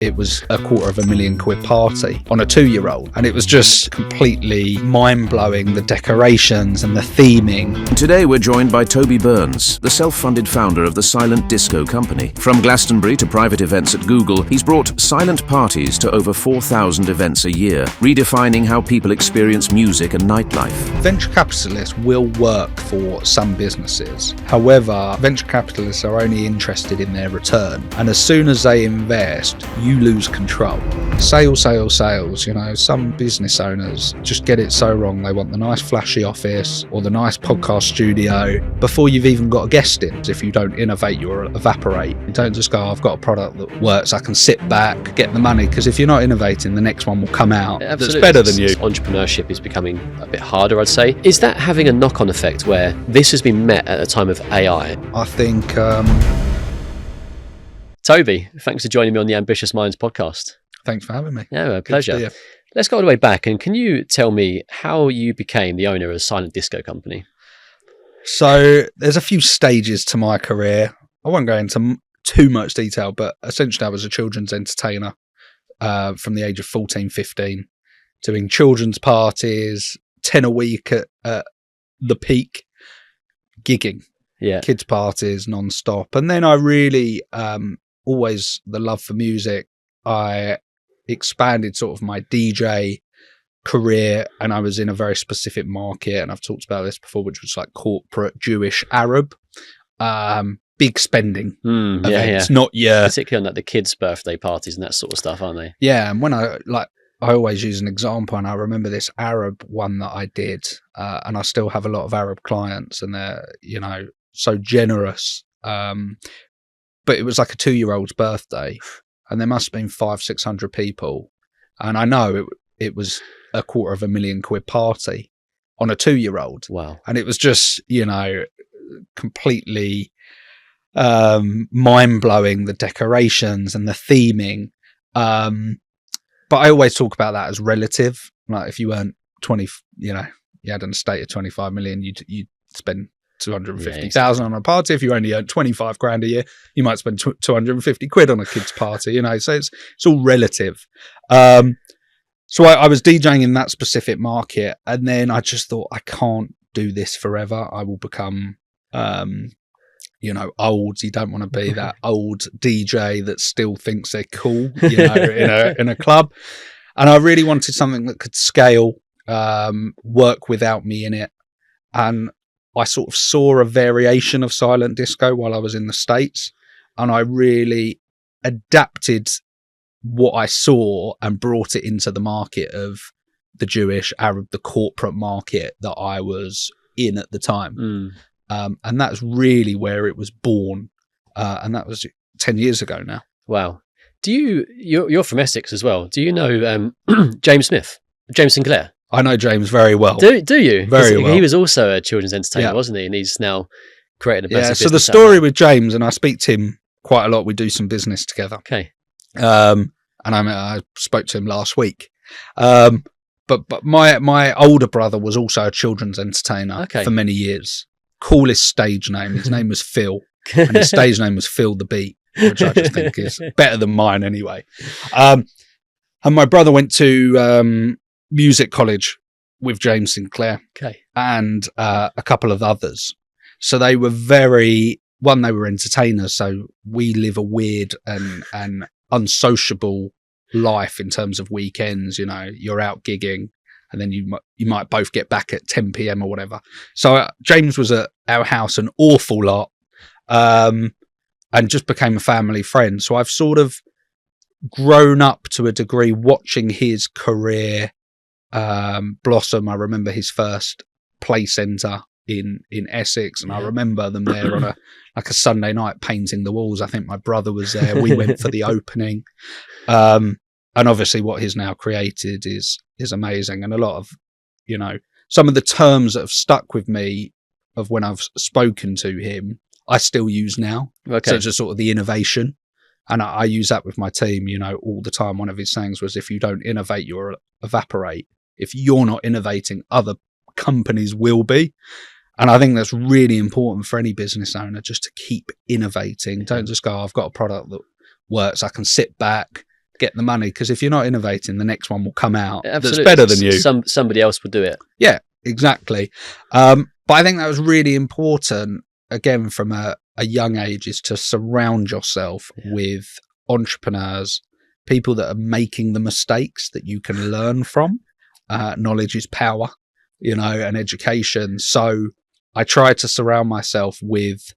It was a £250,000 party on a 2-year-old, and it was just completely mind-blowing, the decorations and the theming. Today we're joined by Toby Burns, the self-funded founder of the Silent Disco Company. From Glastonbury to private events at Google, he's brought silent parties to over 4,000 events a year, redefining how people experience music and nightlife. Venture capitalists will work for some businesses. However, venture capitalists are only interested in their return, and as soon as they invest, you lose control. Sales. You know, some business owners just get it so wrong. They want the nice flashy office or the nice podcast studio before you've even got a guest in. If you don't innovate, you'll evaporate. You don't just go, I've got a product that works, I can sit back, get the money, because if you're not innovating, the next one will come out that's better than you. Entrepreneurship is becoming a bit harder, I'd say. Is that having a knock-on effect where this has been met at a time of AI? I think... Toby, thanks for joining me on the Ambitious Minds podcast. Thanks for having me. Yeah, a pleasure. Let's go all the way back, and can you tell me how you became the owner of a Silent Disco Company? So there's a few stages to my career. I won't go into too much detail, but essentially I was a children's entertainer from the age of 14, 15, doing children's parties, 10 a week at the peak, gigging. Yeah, kids' parties non-stop. And then I really... always the love for music. I expanded sort of my DJ career, and I was in a very specific market, and I've talked about this before, which was like corporate Jewish Arab, big spending events, not particularly on like the kids' birthday parties and that sort of stuff, aren't they? Yeah, and when I always use an example, and I remember this Arab one that I did, and I still have a lot of Arab clients, and they're, you know, so generous. But it was like a 2-year-old's birthday, and there must have been 500-600 people. And I know it was a £250,000 party on a 2-year-old. Wow. And it was just, you know, completely mind-blowing, the decorations and the theming. But I always talk about that as relative. Like if you earned 20, you know, you had an estate of 25 million, you'd spend 250,000 on a party. If you only earn 25 grand a year, you might spend 250 quid on a kid's party, you know, so it's all relative. So I was DJing in that specific market, and then I just thought, I can't do this forever. I will become, you know, old. You don't want to be that old DJ that still thinks they're cool, you know, in a club. And I really wanted something that could scale, work without me in it. And I sort of saw a variation of silent disco while I was in the States, and I really adapted what I saw and brought it into the market of the Jewish, Arab, the corporate market that I was in at the time. And that's really where it was born. And that was 10 years ago now. Wow. You're from Essex as well. Do you know James Sinclair? I know James very well. Do you? Very well. He was also a children's entertainer, wasn't he? And he's now created a massive business. So the story with James, and I speak to him quite a lot. We do some business together. Okay. And I spoke to him last week. But my older brother was also a children's entertainer for many years. Coolest stage name. His name was Phil, and his stage name was Phil the Beat, which I just think is better than mine anyway. And my brother went to music college with James Sinclair and a couple of others. So they were they were entertainers. So we live a weird and unsociable life in terms of weekends. You know, you're out gigging, and then you might both get back at 10 p.m. or whatever. So James was at our house an awful lot, and just became a family friend. So I've sort of grown up to a degree watching his career blossom. I remember his first play centre in Essex, and I remember them there on a Sunday night painting the walls. I think my brother was there. We went for the opening, and obviously what he's now created is amazing. And a lot of, you know, some of the terms that have stuck with me of when I've spoken to him, I still use now. So it's just sort of the innovation, and I use that with my team, you know, all the time. One of his sayings was, if you don't innovate, you'll evaporate. If you're not innovating, other companies will be. And I think that's really important for any business owner, just to keep innovating. Don't just go, I've got a product that works, I can sit back, get the money, because if you're not innovating, the next one will come out Absolutely. that's better than you. Somebody else will do it. Yeah, exactly. But I think that was really important, again, from a young age, is to surround yourself with entrepreneurs, people that are making the mistakes that you can learn from. Knowledge is power, and education. So I try to surround myself with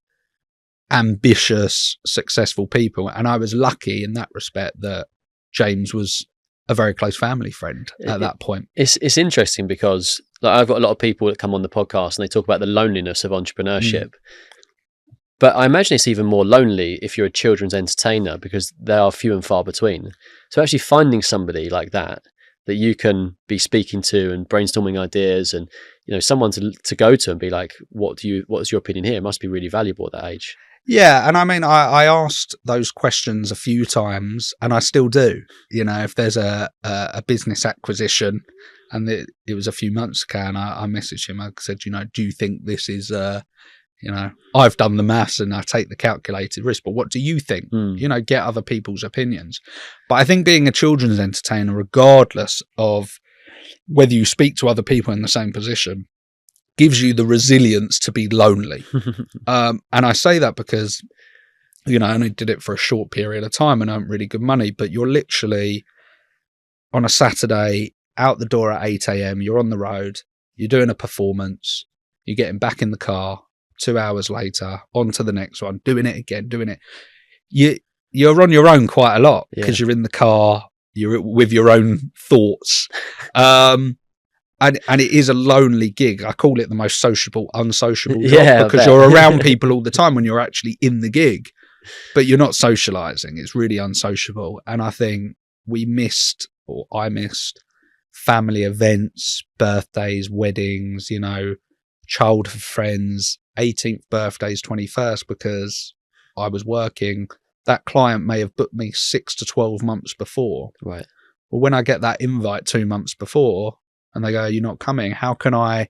ambitious, successful people. And I was lucky in that respect that James was a very close family friend at that point. It's interesting because I've got a lot of people that come on the podcast and they talk about the loneliness of entrepreneurship. But I imagine it's even more lonely if you're a children's entertainer, because they are few and far between. So actually finding somebody like that you can be speaking to and brainstorming ideas, and someone to go to and be like, what is your opinion here? It must be really valuable at that age. Yeah, and I mean, I asked those questions a few times, and I still do. If there's a business acquisition, and it was a few months ago, and I messaged him, I said, do you think this is, I've done the maths and I take the calculated risk, but what do you think? Get other people's opinions. But I think being a children's entertainer, regardless of whether you speak to other people in the same position, gives you the resilience to be lonely. And I say that because, I only did it for a short period of time and earned really good money, but you're literally on a Saturday out the door at 8 a.m, you're on the road, you're doing a performance, you're getting back in the car, 2 hours later, on to the next one, doing it again, doing it. You're on your own quite a lot because you're in the car, you're with your own thoughts. And it is a lonely gig. I call it the most sociable, unsociable job, because you're around people all the time when you're actually in the gig, but you're not socializing. It's really unsociable. And I think I missed family events, birthdays, weddings, childhood friends, 18th birthdays, 21st, because I was working. That client may have booked me 6 to 12 months before. Right. Well, when I get that invite 2 months before and they go, you're not coming, how can I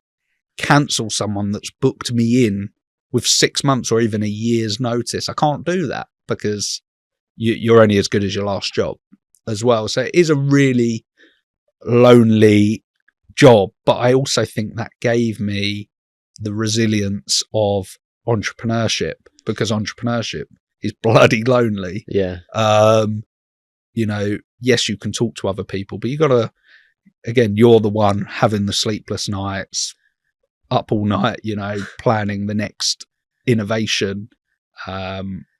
cancel someone that's booked me in with 6 months or even a year's notice? I can't do that, because you're only as good as your last job as well. So it is a really lonely job, but I also think that gave me the resilience of entrepreneurship, because entrepreneurship is bloody lonely. Yeah. Yes, you can talk to other people, but you gotta, again, you're the one having the sleepless nights, up all night, planning the next innovation.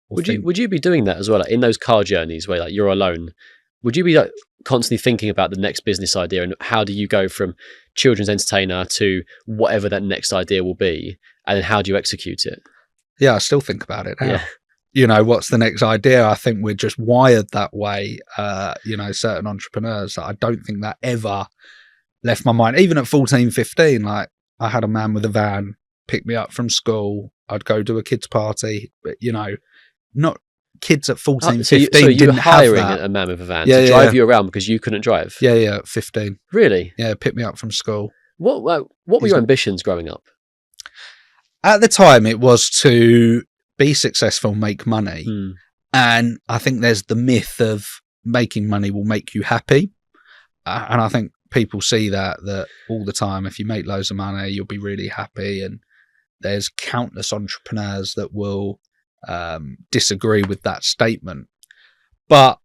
Would you be doing that as well, like in those car journeys where you're alone? Would you be constantly thinking about the next business idea, and how do you go from children's entertainer to whatever that next idea will be, and then how do you execute it? Yeah, I still think about it now. Yeah. What's the next idea? I think we're just wired that way. Certain entrepreneurs, I don't think that ever left my mind. Even at 14, 15, I had a man with a van pick me up from school. I'd go to a kids' party, but not kids at 14, 15 so you didn't were hiring have that. a man with a van to drive you around because you couldn't drive? Yeah, at 15. Really? Yeah, pick me up from school. What were your ambitions growing up? At the time, it was to be successful, make money. And I think there's the myth of making money will make you happy. And I think people see that all the time. If you make loads of money, you'll be really happy. And there's countless entrepreneurs that will disagree with that statement. But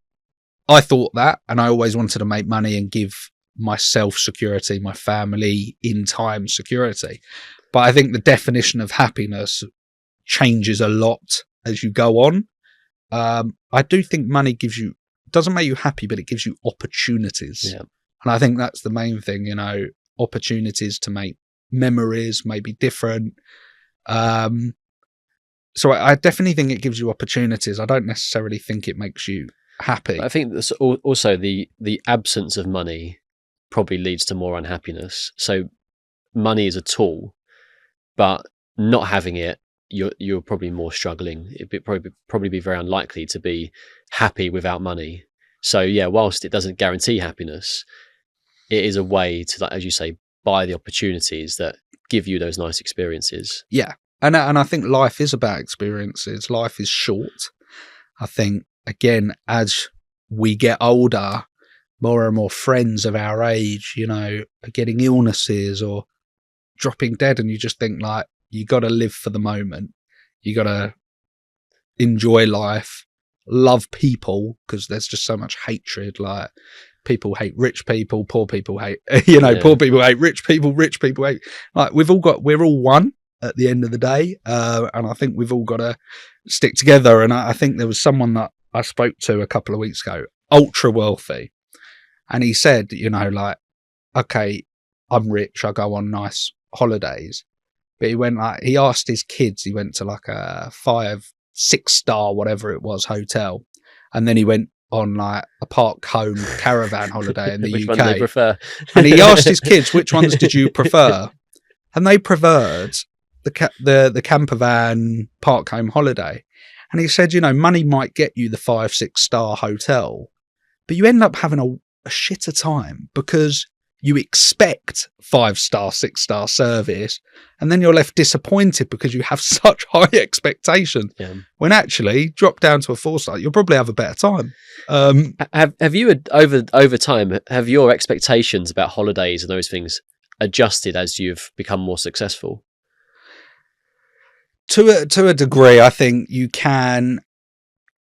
I thought that, and I always wanted to make money and give myself security, my family in time security. But I think the definition of happiness changes a lot as you go on. I do think money doesn't make you happy, but it gives you opportunities. Yeah. And I think that's the main thing, opportunities to make memories, maybe different. So I definitely think it gives you opportunities. I don't necessarily think it makes you happy. I think that's also the absence of money probably leads to more unhappiness. So money is a tool, but not having it, you're probably more struggling. It'd probably be very unlikely to be happy without money. So yeah, whilst it doesn't guarantee happiness, it is a way to, like, as you say, buy the opportunities that give you those nice experiences. Yeah. And I think life is about experiences. Life is short. I think, again, as we get older, more and more friends of our age, you know, are getting illnesses or dropping dead, and you just think like, you got to live for the moment. You got to enjoy life, love people, because there's just so much hatred. Like, people hate rich people, poor people hate, you know, poor people hate rich people hate, like, we're all one at the end of the day. And I think we've all got to stick together. And I think there was someone that I spoke to a couple of weeks ago, ultra wealthy. And he said, you know, like, okay, I'm rich, I go on nice holidays. But he asked his kids, he went to like a 5-6-star, whatever it was, hotel. And then he went on like a park home caravan holiday in the Which UK. one do they prefer? And he asked his kids, which ones did you prefer? And they preferred the camper van park home holiday. And he said, you know, money might get you the 5-6-star hotel, but you end up having a shitter time because you expect 5-star, 6-star service, and then you're left disappointed because you have such high expectations. Yeah. When actually, drop down to a 4-star, you'll probably have a better time. Have you over time, have your expectations about holidays and those things adjusted as you've become more successful? To a degree, I think you can.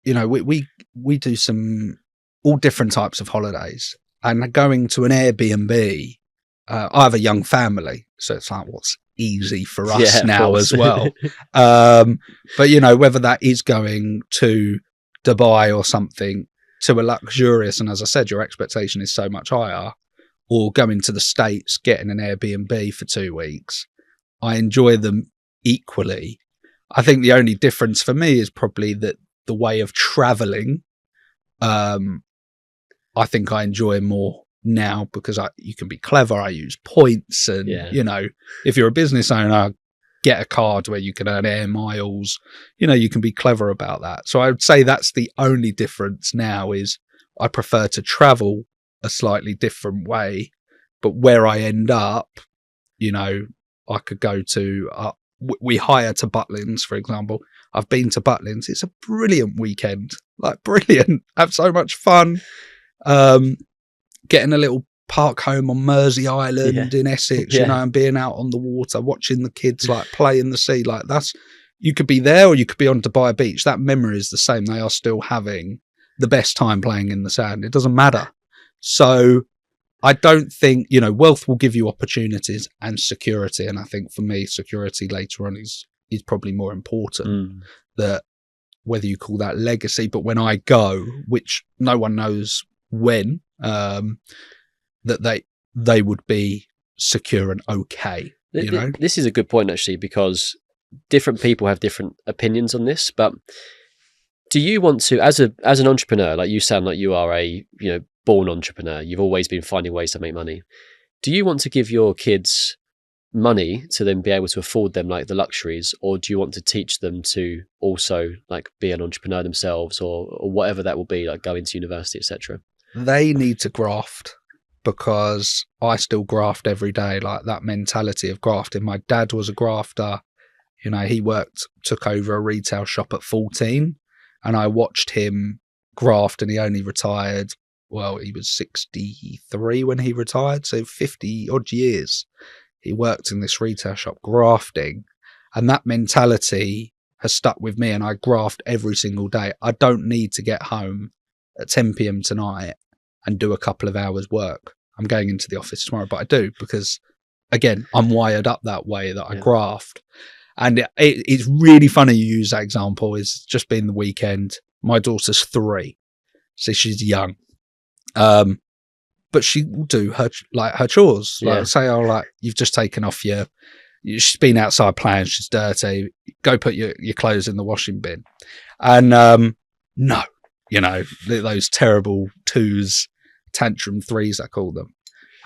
You know, we do all different types of holidays. And going to an Airbnb, I have a young family, so it's like what's easy for us now as well. But, you know, whether that is going to Dubai or something, to a luxurious, and as I said, your expectation is so much higher, or going to the States, getting an Airbnb for 2 weeks, I enjoy them equally. I think the only difference for me is probably that the way of traveling, I think I enjoy more now because you can be clever. I use points and, you know, if you're a business owner, get a card where you can earn air miles. You know, you can be clever about that. So I would say that's the only difference now is I prefer to travel a slightly different way. But where I end up, you know, I could go to, we hire to Butlins, for example. I've been to Butlins. It's a brilliant weekend, like brilliant. Have so much fun. Getting a little park home on Mersey Island in Essex, you know, and being out on the water, watching the kids like play in the sea. Like you could be there or you could be on Dubai Beach. That memory is the same. They are still having the best time playing in the sand. It doesn't matter. So I don't think, you know, wealth will give you opportunities and security. And I think for me, security later on is probably more important. That whether you call that legacy, but when I go, which no one knows when, that they would be secure and okay. You know, this is a good point actually, because different people have different opinions on this. But do you want to, as an entrepreneur, like you sound like you are a born entrepreneur. You've always been finding ways to make money. Do you want to give your kids money to then be able to afford them like the luxuries, or do you want to teach them to also like be an entrepreneur themselves, or whatever that will be, like go into university, etc.? They need to graft, because I still graft every day, like that mentality of grafting. My dad was a grafter. You know, he took over a retail shop at 14, and I watched him graft, and he only retired. Well, he was 63 when he retired, so 50 odd years. He worked in this retail shop grafting, and that mentality has stuck with me, and I graft every single day. I don't need to get home at 10 p.m. tonight and do a couple of hours work. I'm going into the office tomorrow, but I do because, again, I'm wired up that way that I graft. And it's really funny you use that example. It's just been the weekend. My daughter's 3, so she's young. But she will do her chores. Like say, you've just taken off she's been outside playing, she's dirty, go put your clothes in the washing bin. And no, you know, those terrible 2s, tantrum 3s, I call them.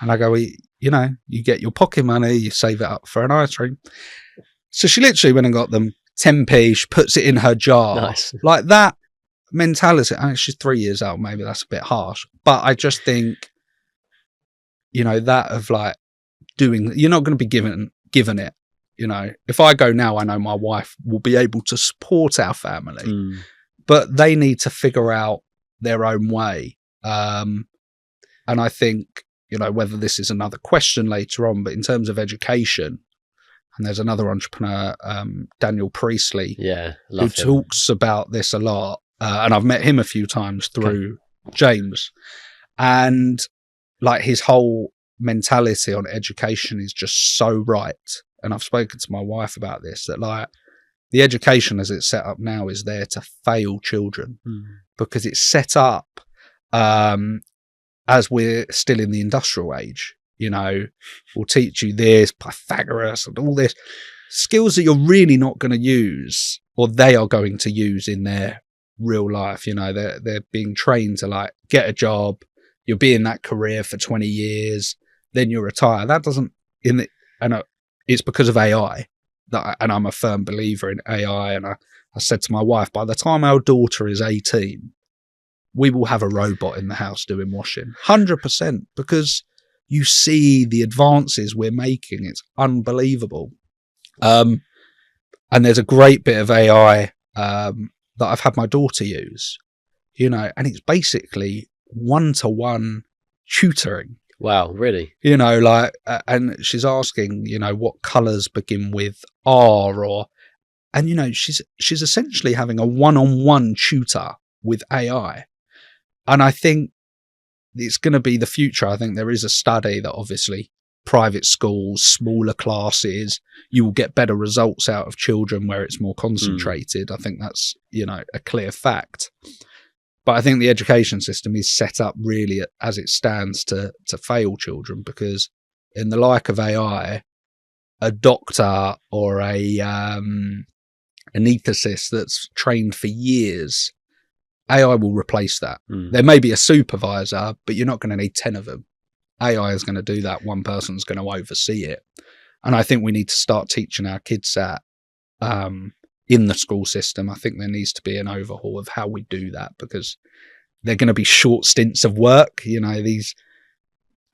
And I go, you know, you get your pocket money, you save it up for an ice cream. So she literally went and got them 10p, she puts it in her jar. Nice. Like that mentality. I mean, she's 3 years old, maybe that's a bit harsh. But I just think, you know, that of like doing, you're not going to be given it. You know, if I go now, I know my wife will be able to support our family, but they need to figure out their own way. And I think, whether this is another question later on, but in terms of education, and there's another entrepreneur, Daniel Priestley, who talks about this a lot. And I've met him a few times through James. And like his whole mentality on education is just so right. And I've spoken to my wife about this, that like the education as it's set up now is there to fail children, because it's set up as we're still in the industrial age. We'll teach you this, Pythagoras and all this skills that you're really not going to use, or they are going to use in their real life. They're being trained to like get a job, you'll be in that career for 20 years, then you retire. That doesn't it's because of AI and I'm a firm believer in AI. And I said to my wife, by the time our daughter is 18, we will have a robot in the house doing washing, 100%, because you see the advances we're making. It's unbelievable. And there's a great bit of AI that I've had my daughter use, and it's basically one-to-one tutoring. Wow, really? And she's asking, what colours begin with R, and she's essentially having a one-on-one tutor with AI. And I think it's going to be the future. I think there is a study that obviously private schools, smaller classes, you will get better results out of children where it's more concentrated. I think that's, a clear fact. But I think the education system is set up really as it stands to fail children, because in the like of AI, a doctor or a anaesthetist that's trained for years, AI will replace that. There may be a supervisor, but you're not going to need 10 of them. AI is going to do that. One person's going to oversee it. And I think we need to start teaching our kids that in the school system. I think there needs to be an overhaul of how we do that, because they're going to be short stints of work.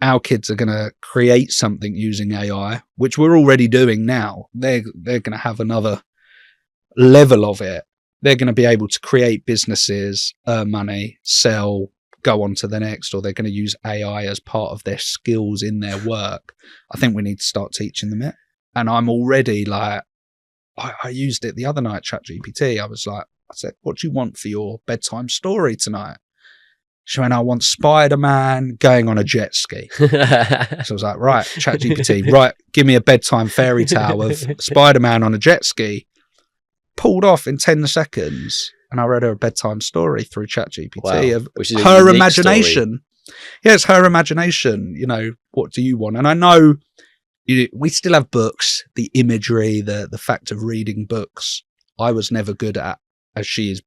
Our kids are going to create something using AI, which we're already doing now. They're going to have another level of it. They're going to be able to create businesses, earn money, sell, go on to the next, or they're going to use AI as part of their skills in their work. I think we need to start teaching them it. And I'm already like, I used it the other night, ChatGPT. I said, what do you want for your bedtime story tonight? She went, I want Spider-Man going on a jet ski. So I was like, right, ChatGPT, right, give me a bedtime fairy tale of Spider-Man on a jet ski. Pulled off in 10 seconds. And I read her a bedtime story through ChatGPT of her imagination. Story. Yeah, it's her imagination. What do you want? And I know we still have books, the imagery, the fact of reading books. I was never good at, as she is,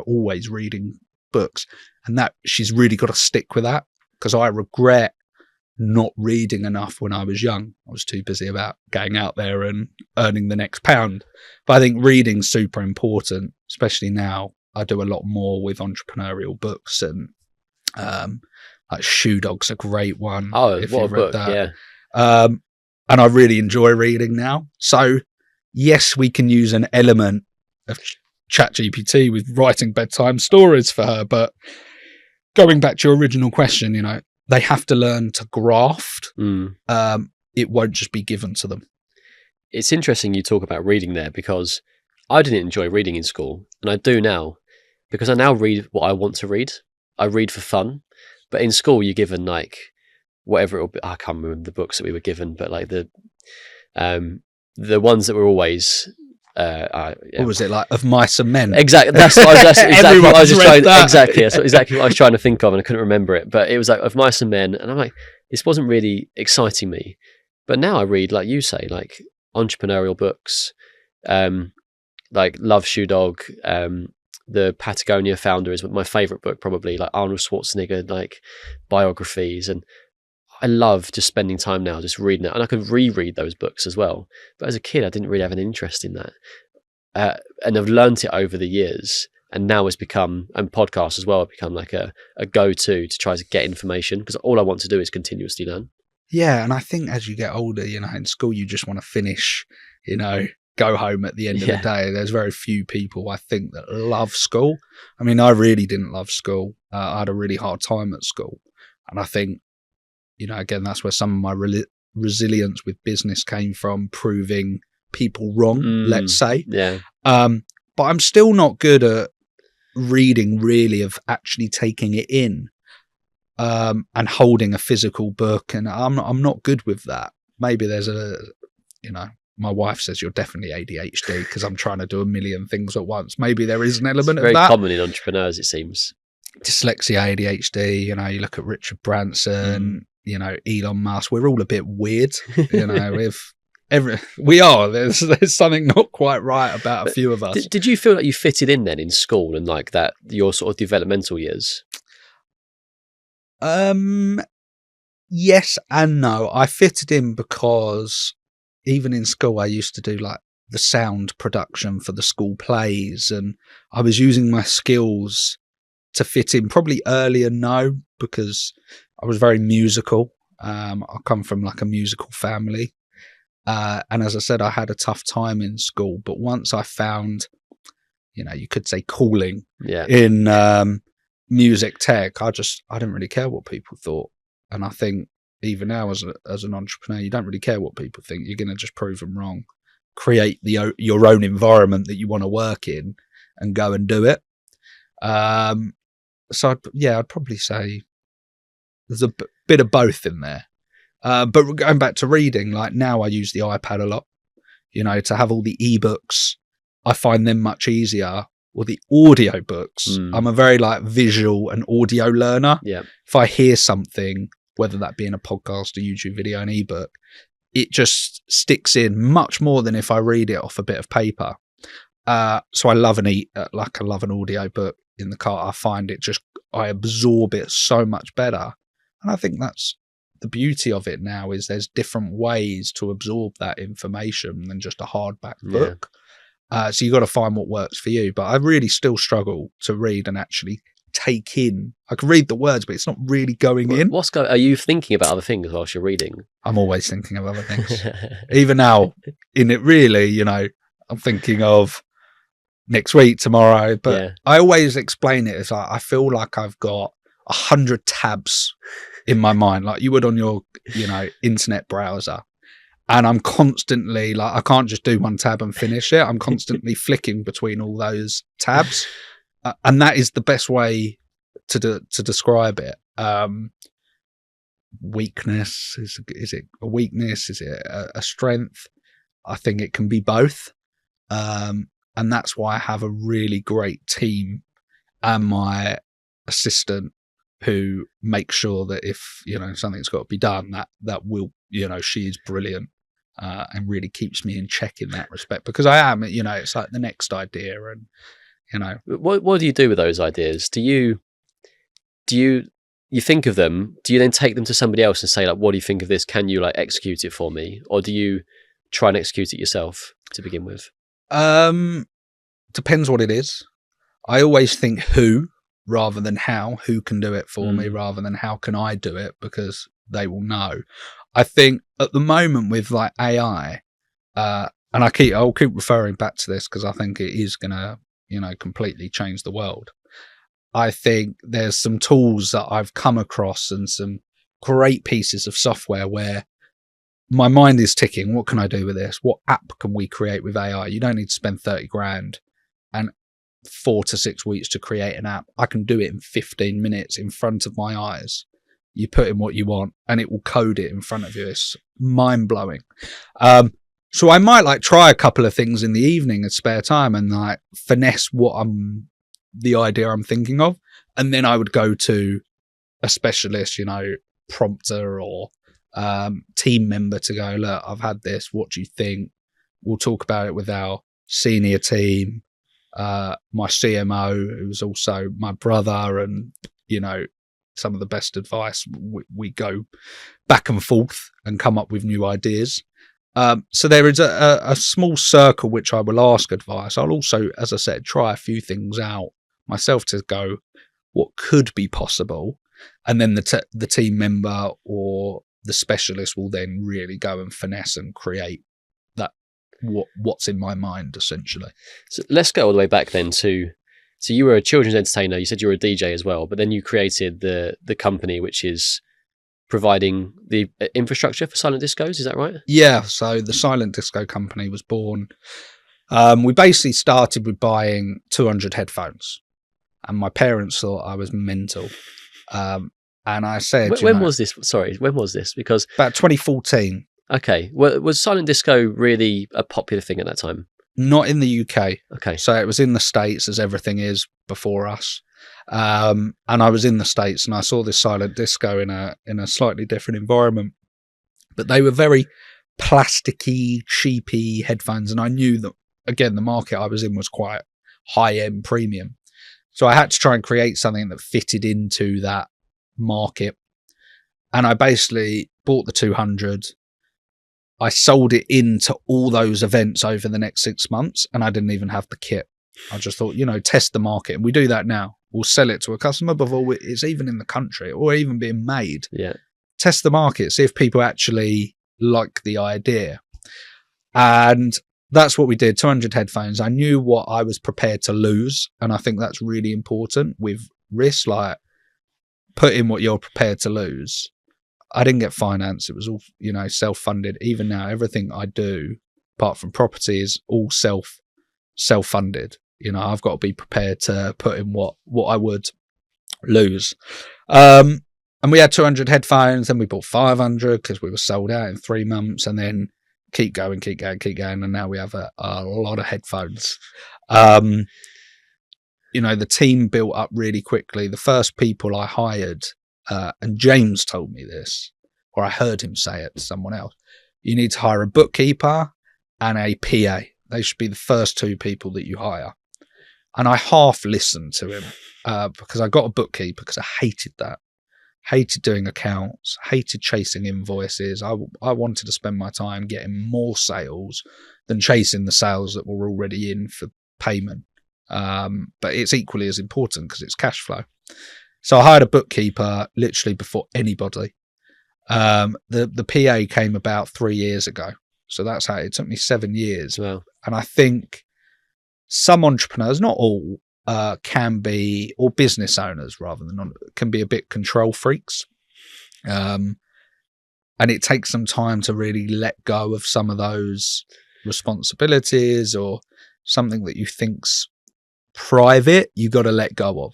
always reading books. And that she's really got to stick with that, because I regret not reading enough when I was young. I was too busy about going out there and earning the next pound. But I think reading's super important, especially now. I do a lot more with entrepreneurial books, and like Shoe Dog's a great one. Oh, if what a book, that. Yeah. And I really enjoy reading now. So yes, we can use an element of ChatGPT with writing bedtime stories for her. But going back to your original question, they have to learn to graft. It won't just be given to them. It's interesting you talk about reading there, because I didn't enjoy reading in school, and I do now, because I now read what I want to read. I read for fun. But in school, you're given like whatever it will be. I can't remember the books that we were given, but like the ones that were always what was it, like Of Mice and Men? Exactly. That's what I was just trying. Exactly. That's exactly what I was trying to think of, and I couldn't remember it. But it was like Of Mice and Men, and I'm like, this wasn't really exciting me. But now I read, like you say, like entrepreneurial books, like Love Shoe Dog. The Patagonia Founder is my favorite book, probably, like Arnold Schwarzenegger, like biographies. And I love just spending time now just reading it. And I could reread those books as well. But as a kid, I didn't really have an interest in that. And I've learned it over the years. And now it's become, and podcasts as well, have become like a go-to to try to get information, because all I want to do is continuously learn. Yeah. And I think as you get older, in school, you just want to finish, go home at the end of the day. There's very few people, I think, that love school. I mean, I really didn't love school. I had a really hard time at school. And I think, again, that's where some of my resilience with business came from, proving people wrong, let's say. Yeah. But I'm still not good at reading, really, of actually taking it in and holding a physical book. And I'm not good with that. Maybe there's my wife says you're definitely ADHD because I'm trying to do a million things at once. Maybe there is an element of that. Very common in entrepreneurs, it seems. Dyslexia, ADHD, you look at Richard Branson, Elon Musk, we're all a bit weird, we are. There's something not quite right about a few of us. Did you feel like you fitted in then in school and like that, your sort of developmental years? Yes and no. I fitted in because even in school, I used to do like the sound production for the school plays, and I was using my skills to fit in. Probably earlier, no, because I was very musical. I come from like a musical family. And as I said, I had a tough time in school. But once I found, you could say calling in music tech, I didn't really care what people thought. And I think even now as an entrepreneur, you don't really care what people think. You're going to just prove them wrong. Create your own environment that you want to work in and go and do it. So I'd probably say there's a bit of both in there. But going back to reading, like now I use the iPad a lot, to have all the ebooks. I find them much easier. Or the audio books. I'm a very like visual and audio learner. Yeah. If I hear something, whether that be in a podcast, a YouTube video, an ebook, it just sticks in much more than if I read it off a bit of paper. So I love an audio book in the car. I find I absorb it so much better. And I think that's the beauty of it now, is there's different ways to absorb that information than just a hardback book. So you've got to find what works for you. But I really still struggle to read and actually take in. I can read the words, but it's not really going in. Are you thinking about other things whilst you're reading? I'm always thinking of other things. Even now, in it really, I'm thinking of next week, tomorrow. But I always explain it as I feel like I've got 100 tabs in my mind, like you would on your, internet browser. And I'm constantly like, I can't just do one tab and finish it. I'm constantly flicking between all those tabs. And that is the best way to describe it. Weakness, is it a weakness? Is it a strength? I think it can be both. And that's why I have a really great team and my assistant who makes sure that if, something's got to be done, that will, she is brilliant. And really keeps me in check in that respect, because I am, it's like the next idea, and What do you do with those ideas? Do you think of them? Do you then take them to somebody else and say, like, what do you think of this? Can you like execute it for me, or do you try and execute it yourself to begin with? Depends what it is. I always think who rather than how. Who can do it for me rather than how can I do it, because they will know. I think at the moment with like AI, and I'll keep referring back to this because I think it is going to, completely change the world. I think there's some tools that I've come across and some great pieces of software where my mind is ticking. What can I do with this? What app can we create with AI? You don't need to spend 30 grand and 4 to 6 weeks to create an app. I can do it in 15 minutes in front of my eyes. You put in what you want and it will code it in front of you. It's mind blowing. So I might like try a couple of things in the evening in spare time and like finesse the idea I'm thinking of. And then I would go to a specialist, prompter or team member to go, look, I've had this. What do you think? We'll talk about it with our senior team, my CMO, who's also my brother, and, some of the best advice. We go back and forth and come up with new ideas. So there is a small circle which I will ask advice. I'll also, as I said, try a few things out myself to go, what could be possible? And then the team member or the specialist will then really go and finesse and create that what's in my mind, essentially. So let's go all the way back then to, so you were a children's entertainer, you said you were a DJ as well, but then you created the company which is providing the infrastructure for silent discos, is that right? Yeah, so the Silent Disco Company was born. We basically started with buying 200 headphones, and my parents thought I was mental. And I said, when was this? Sorry, when was this? Because about 2014. Okay, was silent disco really a popular thing at that time? Not in the UK. Okay, so it was in the States, as everything is before us. And I was in the States, and I saw this silent disco in a slightly different environment, but they were very plasticky, cheapy headphones, and I knew that, again, the market I was in was quite high-end premium. So I had to try and create something that fitted into that market. And I basically bought the 200. I sold it into all those events over the next 6 months, and I didn't even have the kit. I just thought, test the market. And we do that now. We'll sell it to a customer before it's even in the country or even being made. Yeah. Test the market, see if people actually like the idea. And that's what we did, 200 headphones. I knew what I was prepared to lose. And I think that's really important with risk, like put in what you're prepared to lose. I didn't get finance. It was all, self-funded. Even now, everything I do, apart from property, is all self-funded. I've got to be prepared to put in what I would lose. And we had 200 headphones, then we bought 500 because we were sold out in 3 months, and then keep going. And now we have a lot of headphones. The team built up really quickly. The first people I hired, and James told me this, or I heard him say it to someone else, you need to hire a bookkeeper and a PA. They should be the first 2 people that you hire. And I half listened to him because I got a bookkeeper because I hated that. Hated doing accounts, hated chasing invoices. I wanted to spend my time getting more sales than chasing the sales that were already in for payment. But it's equally as important because it's cash flow. So I hired a bookkeeper literally before anybody. The PA came about 3 years ago. So that's how it took me 7 years. Wow. And I think some entrepreneurs, not all, can be, or business owners rather than can be a bit control freaks. And it takes some time to really let go of some of those responsibilities or something that you think's private, you got to let go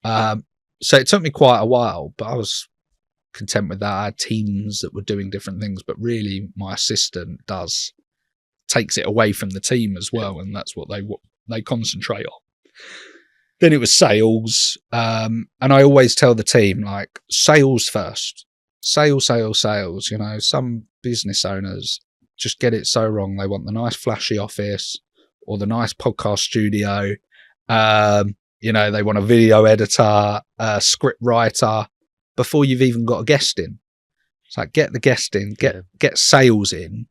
of. So it took me quite a while, but I was content with that. I had teams that were doing different things, but really my assistant takes it away from the team as well, and that's what they concentrate on. Then it was sales, and I always tell the team, like, sales first. Sales. Some business owners just get it so wrong. They want the nice flashy office or the nice podcast studio. They want a video editor, a script writer before you've even got a guest in. It's like, get the guest in, get sales in,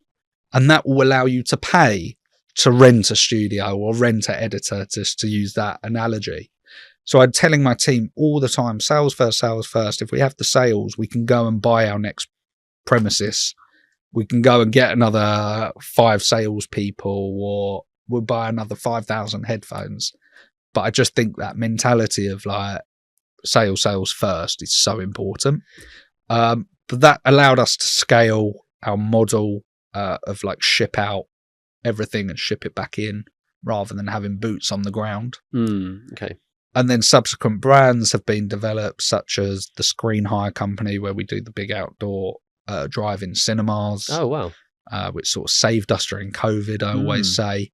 and that will allow you to pay to rent a studio or rent an editor, just to use that analogy. So I'm telling my team all the time, sales first. If we have the sales, we can go and buy our next premises. We can go and get another 5 salespeople, or we'll buy another 5,000 headphones. But I just think that mentality of like sales first is so important. But that allowed us to scale our model of like ship out everything and ship it back in rather than having boots on the ground. Okay. And then subsequent brands have been developed, such as the Screen Hire Company, where we do the big outdoor drive-in cinemas. Oh, wow. Which sort of saved us during COVID, I always say.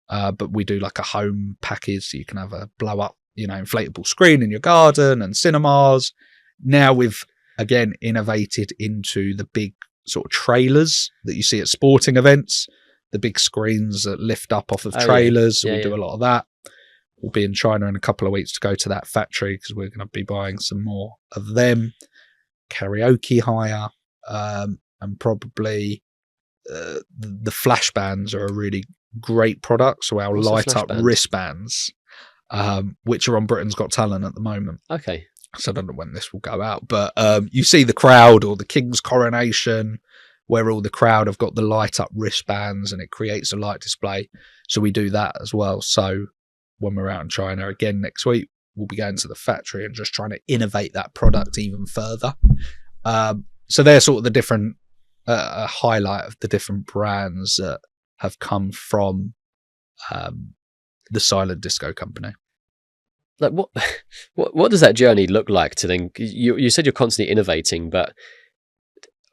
But we do like a home package, so you can have a blow-up, inflatable screen in your garden, and cinemas. Now we've, again, innovated into the big sort of trailers that you see at sporting events, the big screens that lift up off of trailers. Yeah. We do a lot of that. We'll be in China in a couple of weeks to go to that factory because we're going to be buying some more of them. Karaoke hire, and probably the flash bands are a really great product. So our light up wristbands, which are on Britain's Got Talent at the moment. Okay. So I don't know when this will go out, but you see the crowd or the King's coronation where all the crowd have got the light up wristbands and it creates a light display. So we do that as well. So when we're out in China again next week, we'll be going to the factory and just trying to innovate that product even further. So they're sort of the different highlight of the different brands that have come from the Silent Disco company. Like what does that journey look like to then? You said you're constantly innovating, but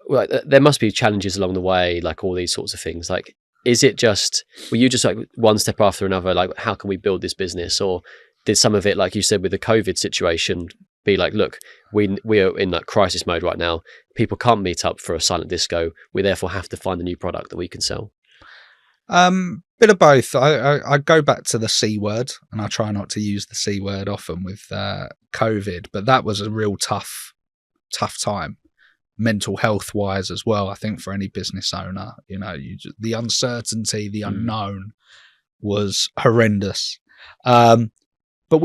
like, there must be challenges along the way, like all these sorts of things. Like, is it just, were you just like one step after another, like how can we build this business? Or did some of it, like you said with the COVID situation, be like, look, we are in that crisis mode right now. People can't meet up for a silent disco. We therefore have to find a new product that we can sell. Bit of both. I go back to the C word, and I try not to use the C word often with COVID, but that was a real tough time, mental health wise as well. I think for any business owner, the uncertainty, the unknown was horrendous. But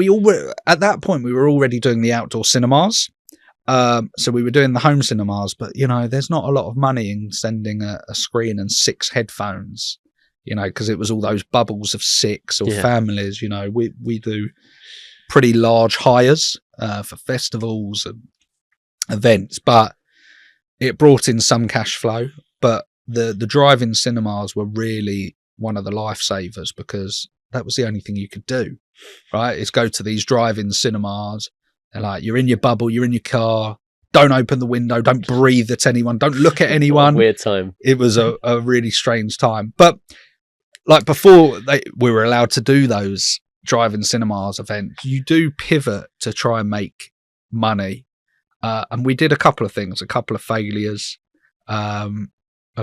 at that point we were already doing the outdoor cinemas. So we were doing the home cinemas, but there's not a lot of money in sending a screen and 6 headphones. Because it was all those bubbles of 6 or families. We do pretty large hires for festivals and events, but it brought in some cash flow. But the drive-in cinemas were really one of the lifesavers, because that was the only thing you could do, right? Is go to these drive-in cinemas. They're like, you're in your bubble, you're in your car. Don't open the window. Don't breathe at anyone. Don't look at anyone. Weird time. It was a really strange time. But like before we were allowed to do those drive-in cinemas events, you do pivot to try and make money. And we did a couple of things, a couple of failures, a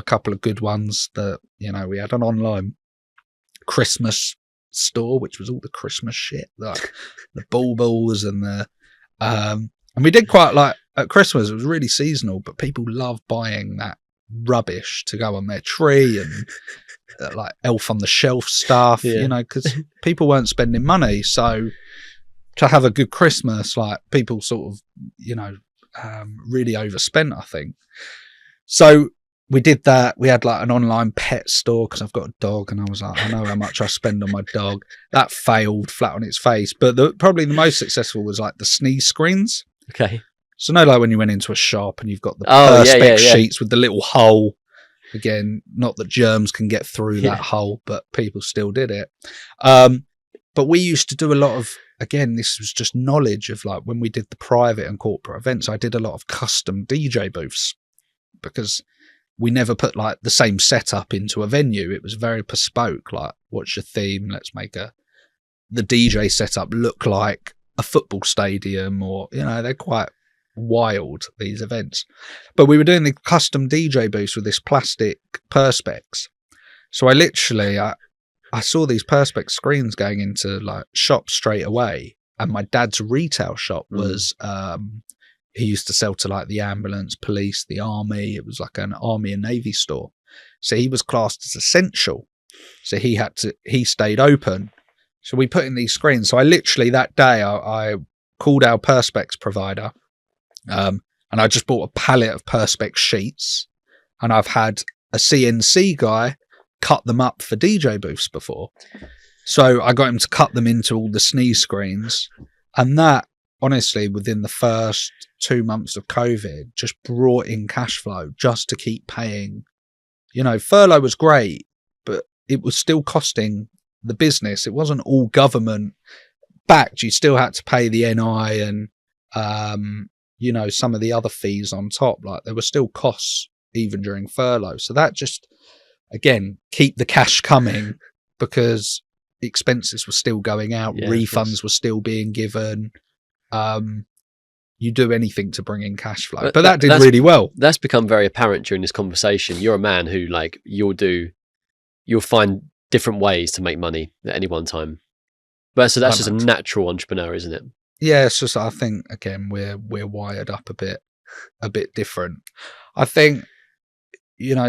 couple of good ones that, we had an online Christmas store, which was all the Christmas shit, like the baubles and and we did quite like at Christmas, it was really seasonal, but people love buying that rubbish to go on their tree and like Elf on the Shelf stuff, because people weren't spending money. So to have a good Christmas, like people sort of, really overspent, I think. So we did that. We had like an online pet store because I've got a dog, and I was like, I know how much I spend on my dog. That failed flat on its face. But probably the most successful was like the sneeze screens. Okay. So like when you went into a shop and you've got the Perspex sheets with the little hole. Again, not that germs can get through that hole, but people still did it. But we used to do a lot of, again, this was just knowledge of like when we did the private and corporate events, I did a lot of custom DJ booths, because we never put like the same setup into a venue. It was very bespoke, like what's your theme? Let's make the DJ setup look like a football stadium, or, they're quite wild, these events. But we were doing the custom DJ booths with this plastic Perspex. So I saw these Perspex screens going into like shops straight away. And my dad's retail shop was, he used to sell to like the ambulance, police, the army. It was like an army and navy store. So he was classed as essential. So he stayed open. So we put in these screens. So I literally that day, I called our Perspex provider, and I just bought a pallet of Perspex sheets, and I've had a CNC guy cut them up for DJ booths before. So I got him to cut them into all the sneeze screens, and that honestly within the first 2 months of COVID just brought in cash flow just to keep paying. Furlough was great, but it was still costing the business. It wasn't all government backed. You still had to pay the NI and some of the other fees on top. Like there were still costs even during furlough. So that just, again, keep the cash coming, because expenses were still going out, refunds were still being given. You do anything to bring in cash flow, but that did really well. That's become very apparent during this conversation. You're a man who like you'll find different ways to make money at any one time. But so that's just a natural entrepreneur, isn't it? Yeah, it's just, I think again we're wired up a bit different. I think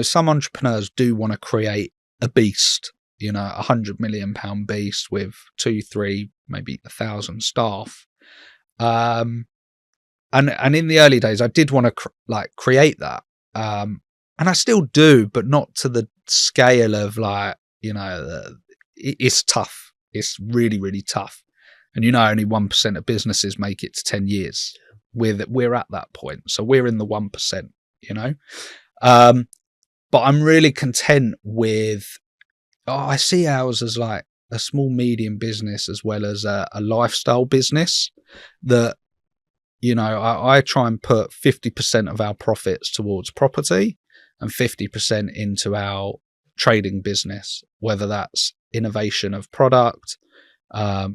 some entrepreneurs do want to create a beast, £100 million beast with 2, 3, maybe 1,000 staff. And in the early days, I did want to create that. I still do, but not to the scale of like, it's tough. It's really, really tough. And only 1% of businesses make it to 10 years. We're at that point. So we're in the 1%, but I'm really content with, I see ours as like a small, medium business as well as a lifestyle business that, I try and put 50% of our profits towards property and 50% into our trading business, whether that's innovation of product,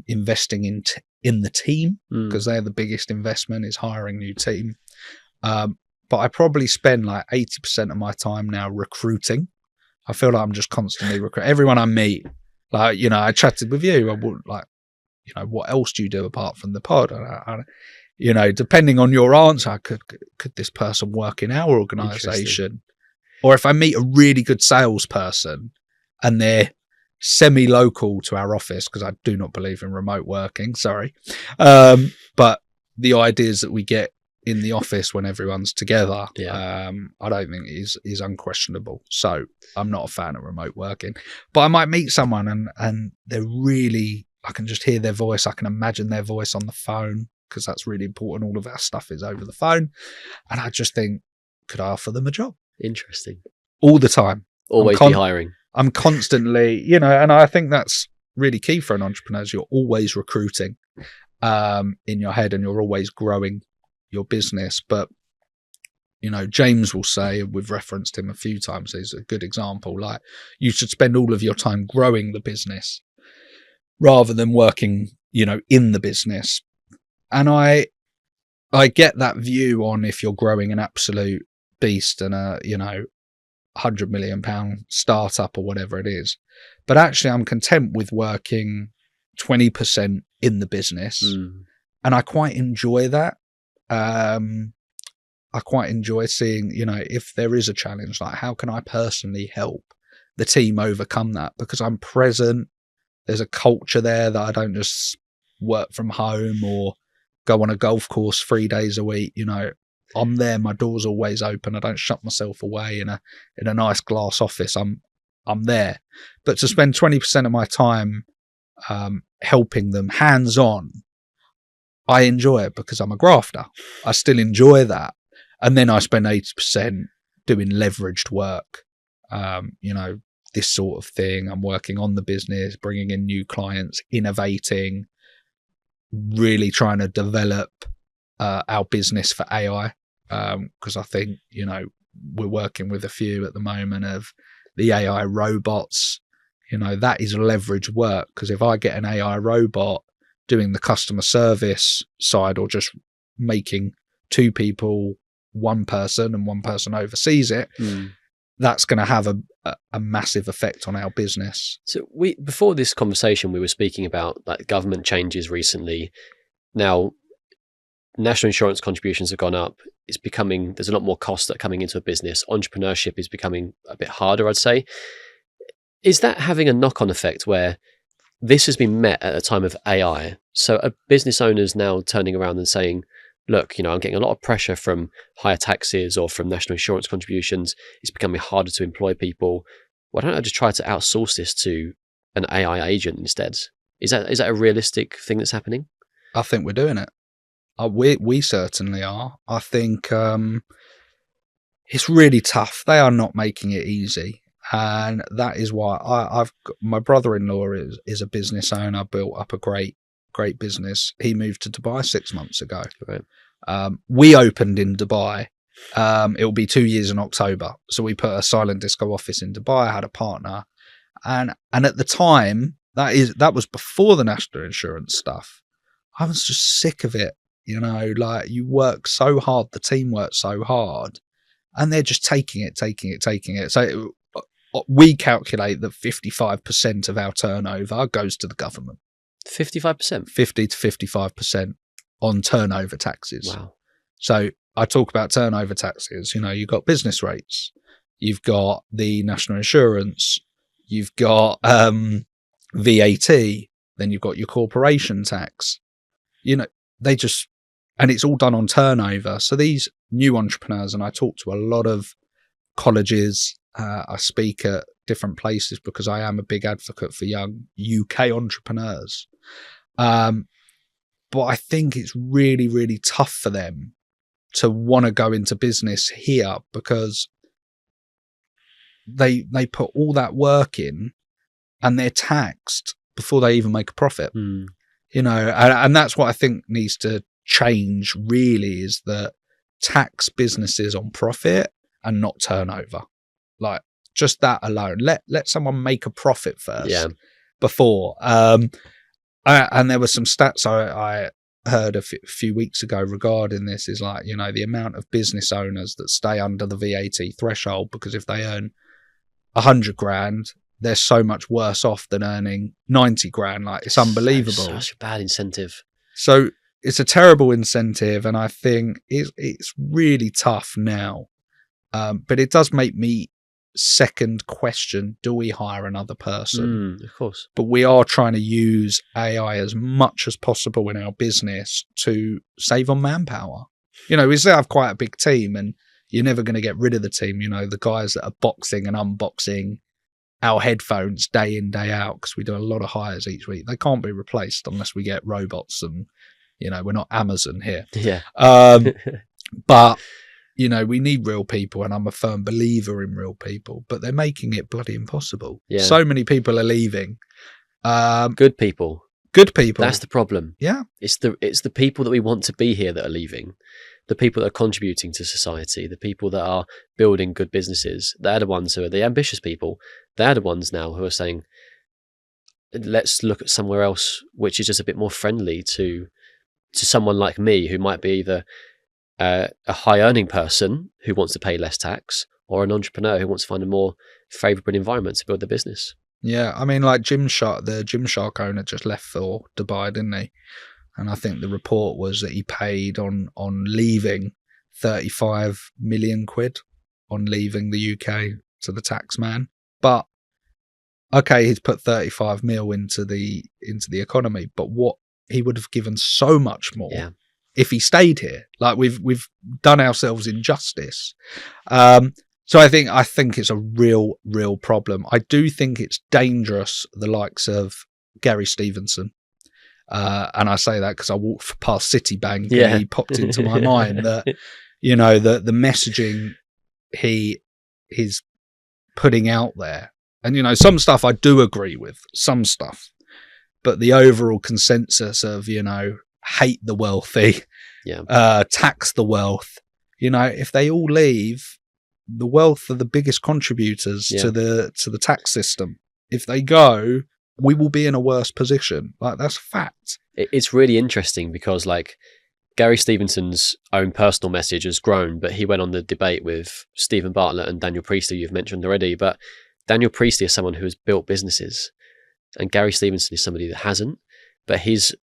investing in the team, because they're the biggest investment is hiring new team. But I probably spend like 80% of my time now recruiting. I feel like I'm just constantly recruiting. Everyone I meet, like, I chatted with you. I would like, what else do you do apart from the pod? Depending on your answer, could this person work in our organization? Or if I meet a really good salesperson and they're semi-local to our office, because I do not believe in remote working, sorry. But the ideas that we get in the office when everyone's together, I don't think is unquestionable. So I'm not a fan of remote working. But I might meet someone and they're really, I can just hear their voice. I can imagine their voice on the phone, because that's really important. All of our stuff is over the phone. And I just think, could I offer them a job? Interesting. All the time. Always be hiring. I'm constantly, and I think that's really key for an entrepreneur. You're always recruiting in your head, and you're always growing your business. But, James will say, we've referenced him a few times, he's a good example, like you should spend all of your time growing the business rather than working, in the business. And I get that view on if you're growing an absolute beast and a, £100 million startup or whatever it is. But actually I'm content with working 20% in the business. And I quite enjoy that. I quite enjoy seeing, if there is a challenge, like how can I personally help the team overcome that? Because I'm present. There's a culture there that I don't just work from home or go on a golf course 3 days a week. I'm there. My door's always open. I don't shut myself away in a nice glass office. I'm there. But to spend 20% of my time helping them hands on, I enjoy it because I'm a grafter. I still enjoy that. And then I spend 80% doing leveraged work. This sort of thing. I'm working on the business, bringing in new clients, innovating, really trying to develop our business for AI. Because I think, we're working with a few at the moment of the AI robots. That is leverage work, because if I get an AI robot doing the customer service side or just making two people, one person, and one person oversees it, that's going to have a massive effect on our business. So before this conversation, we were speaking about like government changes recently. Now, national insurance contributions have gone up. There's a lot more costs that are coming into a business. Entrepreneurship is becoming a bit harder, I'd say. Is that having a knock-on effect where this has been met at a time of AI? So a business owner's now turning around and saying, look, I'm getting a lot of pressure from higher taxes or from national insurance contributions. It's becoming harder to employ people. Why don't I just try to outsource this to an AI agent instead? Is that a realistic thing that's happening? I think we're doing it. We certainly are. I think it's really tough. They are not making it easy. And that is why I've got, my brother-in-law is a business owner, built up a great business. He moved to Dubai 6 months ago. Right. We opened in Dubai. It will be 2 years in October. So we put a silent disco office in Dubai. I had a partner. And at the time, that was before the national insurance stuff. I was just sick of it. Like you work so hard, the team works so hard, and they're just taking it. So we calculate that 55% of our turnover goes to the government. 55%? 50 to 55% on turnover taxes. Wow. So I talk about turnover taxes. You've got business rates, you've got the national insurance, you've got VAT, then you've got your corporation tax. And it's all done on turnover. So these new entrepreneurs, and I talk to a lot of colleges. I speak at different places because I am a big advocate for young UK entrepreneurs. But I think it's really, really tough for them to want to go into business here because they put all that work in and they're taxed before they even make a profit. You know, and that's what I think needs to change really, is that tax businesses on profit and not turnover. Like, just that alone. Let someone make a profit first before. And there were some stats I heard a few weeks ago regarding this, is like, you know, the amount of business owners that stay under the VAT threshold, because if they earn 100 grand, they're so much worse off than earning 90 grand. Like, it's unbelievable. Such a bad incentive. So it's a terrible incentive, and I think it's really tough now. But it does make me second question, do we hire another person? Of course. But we are trying to use AI as much as possible in our business to save on manpower. You know, we still have quite a big team, and you're never going to get rid of the team. You know, the guys that are boxing and unboxing our headphones day in, day out, because we do a lot of hires each week. They can't be replaced unless we get robots, and, you know, we're not Amazon here. Yeah. But, you know, we need real people, and I'm a firm believer in real people, but they're making it bloody impossible. Yeah. So many people are leaving. Good people. Good people. That's the problem. Yeah. It's the people that we want to be here that are leaving. The people that are contributing to society, the people that are building good businesses, they're the ones who are the ambitious people. They're the ones now who are saying, let's look at somewhere else which is just a bit more friendly to someone like me, who might be either a high earning person who wants to pay less tax, or an entrepreneur who wants to find a more favourable environment to build their business. Yeah, I mean, like the Gymshark owner just left for Dubai, didn't he? And I think the report was that he paid on leaving 35 million quid on leaving the UK to the tax man. But okay, he's put 35 mil into the economy, but what he would have given so much more if he stayed here. Like, we've done ourselves injustice. So I think it's a real problem. I do think it's dangerous, the likes of Gary Stevenson. And I say that because I walked past Citibank and he popped into my mind that, you know, the messaging he's putting out there. And, you know, some stuff I do agree with, some stuff. But the overall consensus of, you know, hate the wealthy, tax the wealth, you know, if they all leave, the wealth are the biggest contributors to the tax system. If they go, we will be in a worse position. Like, that's a fact. It's really interesting because, like, Gary Stevenson's own personal message has grown, but he went on the debate with Stephen Bartlett and Daniel Priestley, you've mentioned already. But Daniel Priestley is someone who has built businesses, and Gary Stevenson is somebody that hasn't. But his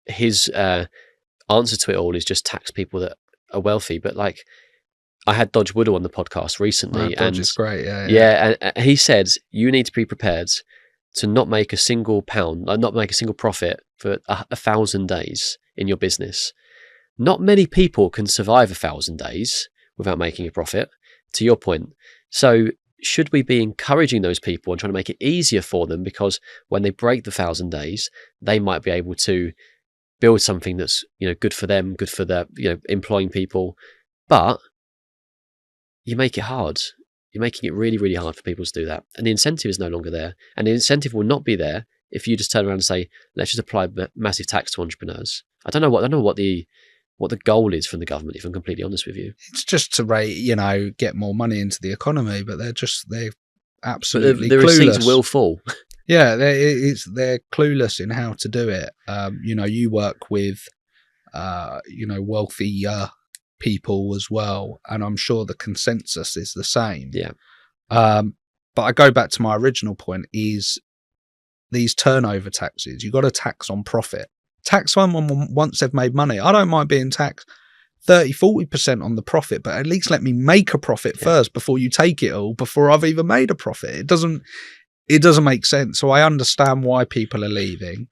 answer to it all is just tax people that are wealthy. But, like, I had Dodge Woodall on the podcast recently. Dodge is great, yeah. And he said, you need to be prepared to not make a single pound, not make a single profit for 1,000 days in your business. Not many people can survive 1,000 days without making a profit, to your point. So should we be encouraging those people and trying to make it easier for them, because when they break the 1,000 days, they might be able to build something that's, you know, good for them, good for their, you know, employing people. But you make it hard. You're making it really, really hard for people to do that. And the incentive is no longer there. And the incentive will not be there if you just turn around and say, let's just apply massive tax to entrepreneurs. I don't know what the goal is from the government, if I'm completely honest with you. It's just to get more money into the economy, but they're absolutely the clueless. receipts will fall. Yeah, they're clueless in how to do it. You work with wealthy people as well, and I'm sure the consensus is the same. But I go back to my original point, is these turnover taxes. You got to tax on profit. Tax someone once they've made money. I don't mind being taxed 30-40% on the profit, but at least let me make a profit first before you take it all, before I've even made a profit. It doesn't make sense. So I understand why people are leaving.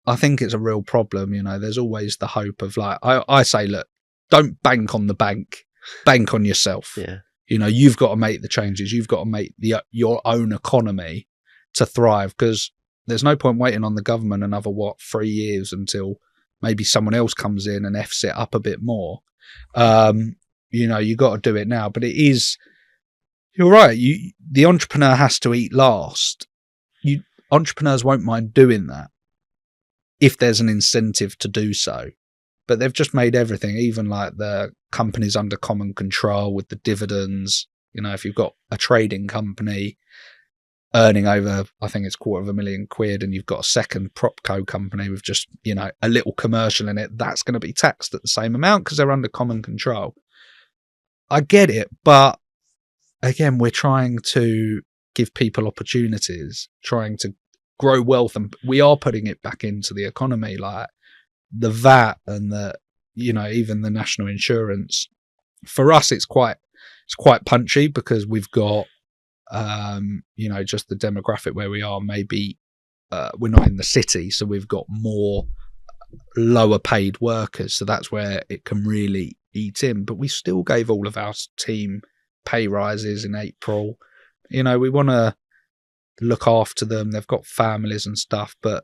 I think it's a real problem. You know, there's always the hope of, like, I say, look, don't bank on the bank. bank on yourself. Yeah. You know, you've got to make the changes. You've got to make your own economy to thrive, because there's no point waiting on the government another, 3 years until maybe someone else comes in and F's it up a bit more. You know, you got to do it now. But it is, you're right. The entrepreneur has to eat last. Entrepreneurs won't mind doing that if there's an incentive to do so. But they've just made everything, even like the companies under common control with the dividends. You know, if you've got a trading company earning over, I think it's £250,000, and you've got a second propco company with just, you know, a little commercial in it, that's going to be taxed at the same amount because they're under common control. I get it, but again, we're trying to give people opportunities, trying to grow wealth, and we are putting it back into the economy, like the VAT and the, you know, even the national insurance. For us, it's quite punchy because we've got, you know, just the demographic where we are. Maybe we're not in the city, so we've got more lower paid workers. So that's where it can really eat in. But we still gave all of our team pay rises in April. You know, we want to look after them. They've got families and stuff, but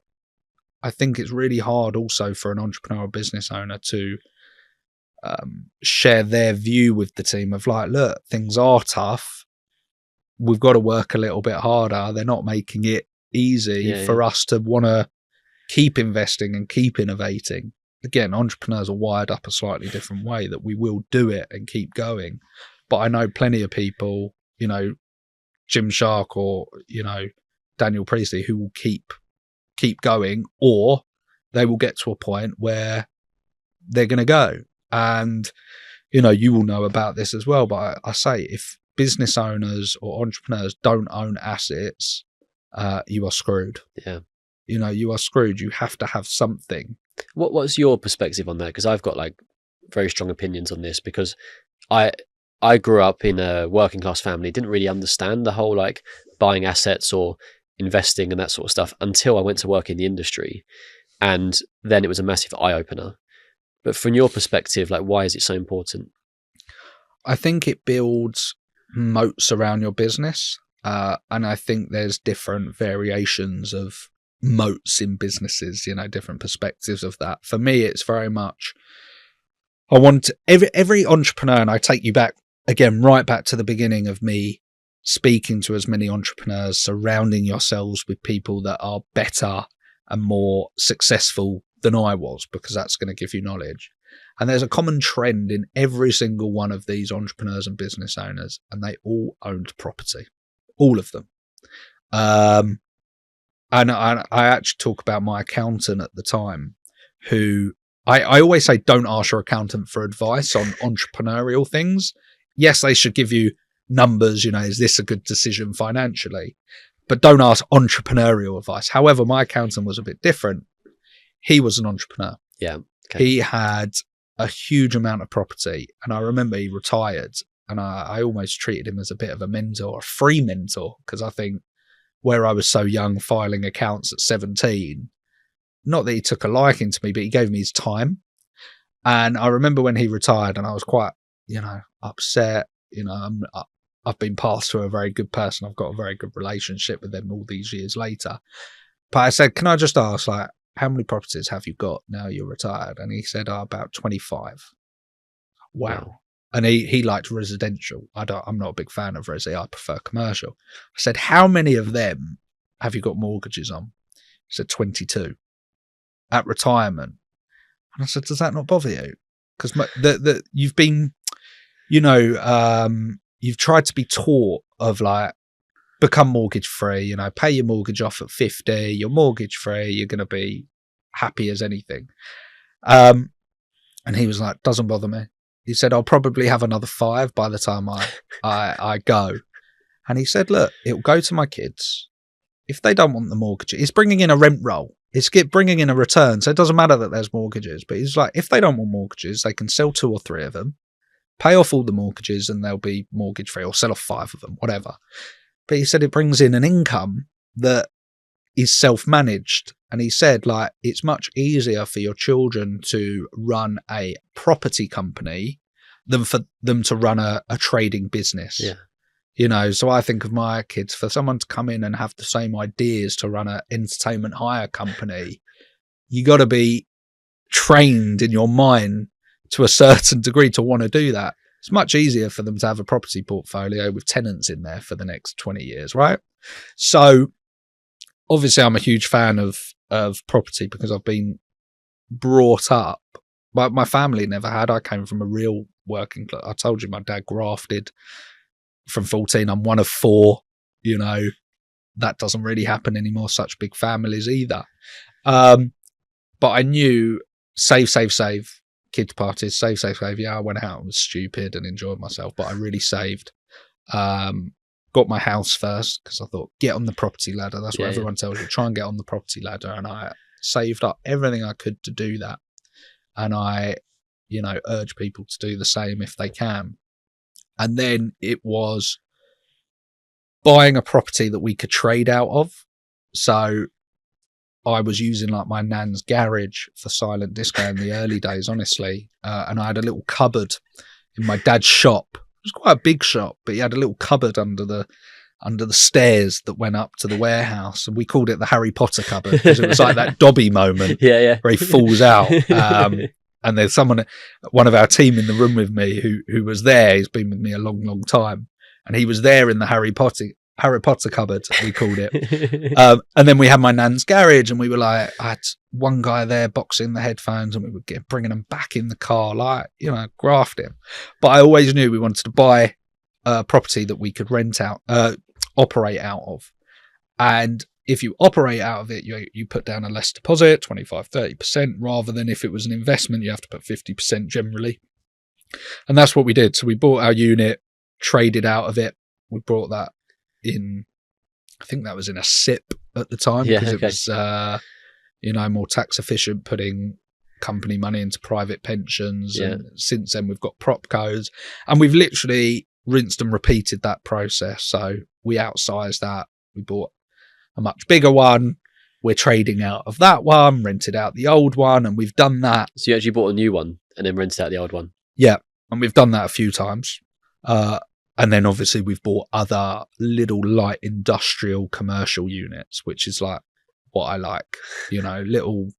I think it's really hard also for an entrepreneur or business owner to share their view with the team of like, look, things are tough. We've got to work a little bit harder. They're not making it easy for us to want to keep investing and keep innovating. Again, entrepreneurs are wired up a slightly different way, that we will do it and keep going. But I know plenty of people, you know, Jim Shark or, you know, Daniel Priestley, who will keep going, or they will get to a point where they're going to go. And, you know, you will know about this as well, but I say, if business owners or entrepreneurs don't own assets, you are screwed. Yeah. You know, you are screwed. You have to have something. What's your perspective on that? Because I've got like very strong opinions on this, because I grew up in a working class family, didn't really understand the whole like buying assets or investing and that sort of stuff until I went to work in the industry. And then it was a massive eye opener. But from your perspective, like, why is it so important? I think it builds moats around your business. And I think there's different variations of moats in businesses, you know, different perspectives of that. For me, it's very much, I want every entrepreneur, and I take you back again, right back to the beginning of me speaking to as many entrepreneurs, surrounding yourselves with people that are better and more successful than I was, because that's going to give you knowledge. And there's a common trend in every single one of these entrepreneurs and business owners, and they all owned property, all of them. And I actually talk about my accountant at the time, who I always say, don't ask your accountant for advice on entrepreneurial things. Yes, they should give you numbers, you know, is this a good decision financially? But don't ask entrepreneurial advice. However, my accountant was a bit different. He was an entrepreneur. Yeah. Okay. He had a huge amount of property. And I remember he retired, and I almost treated him as a bit of a mentor, a free mentor, because I think where I was so young, filing accounts at 17, not that he took a liking to me, but he gave me his time. And I remember when he retired, and I was quite, you know, upset. You know, I've been passed to a very good person. I've got a very good relationship with them all these years later. But I said, can I just ask, like, how many properties have you got now you're retired? And he said, about 25. Wow. And he liked residential. I'm not a big fan of resi. I prefer commercial. I said, how many of them have you got mortgages on? He said, 22 at retirement. And I said, does that not bother you? Because you've been, you know, you've tried to be taught of like, become mortgage free, you know, pay your mortgage off at 50, you're mortgage free, you're going to be happy as anything. And he was like, doesn't bother me. He said, I'll probably have another 5 by the time I go. And he said, look, it'll go to my kids. If they don't want the mortgage, it's bringing in a rent roll. It's bringing in a return. So it doesn't matter that there's mortgages. But he's like, if they don't want mortgages, they can sell 2 or 3 of them, pay off all the mortgages, and they'll be mortgage free, or sell off 5 of them, whatever. But he said it brings in an income that is self-managed. And he said, like, it's much easier for your children to run a property company than for them to run a trading business. Yeah. You know, so I think of my kids, for someone to come in and have the same ideas to run an entertainment hire company, you got to be trained in your mind to a certain degree to want to do that. It's much easier for them to have a property portfolio with tenants in there for the next 20 years, right? So obviously I'm a huge fan of property because I've been brought up, but my family never had. I came from a real working class. I told you my dad grafted from 14. I'm one of 4, you know, that doesn't really happen anymore, such big families either. But I knew save, kids parties, save. Yeah, I went out and was stupid and enjoyed myself, but I really saved. Got my house first because I thought, get on the property ladder. That's what everyone tells you. Try and get on the property ladder. And I saved up everything I could to do that. And I, you know, urge people to do the same if they can. And then it was buying a property that we could trade out of. So I was using like my nan's garage for silent disco in the early days, honestly. And I had a little cupboard in my dad's shop. It was quite a big shop, but he had a little cupboard under the stairs that went up to the warehouse. And we called it the Harry Potter cupboard because it was like that Dobby moment where he falls out. And there's one of our team in the room with me who was there. He's been with me a long, long time. And he was there in the Harry Potter cupboard, we called it. And then we had my nan's garage, and we were like, I had one guy there boxing the headphones, and we were bringing them back in the car, like, you know, grafting. But I always knew we wanted to buy a property that we could operate out of. And if you operate out of it, you put down a less deposit, 25, 30%, rather than if it was an investment, you have to put 50% generally. And that's what we did. So we bought our unit, traded out of it. We brought that in, I think that was in a SIP at the time, because it was, you know, more tax efficient, putting company money into private pensions. And since then we've got propcos, and we've literally rinsed and repeated that process. So we outsized that. We bought a much bigger one. We're trading out of that one, rented out the old one, and we've done that. So you actually bought a new one and then rented out the old one? Yeah, and we've done that a few times. And then obviously we've bought other little light industrial commercial units, which is like what I like, you know, little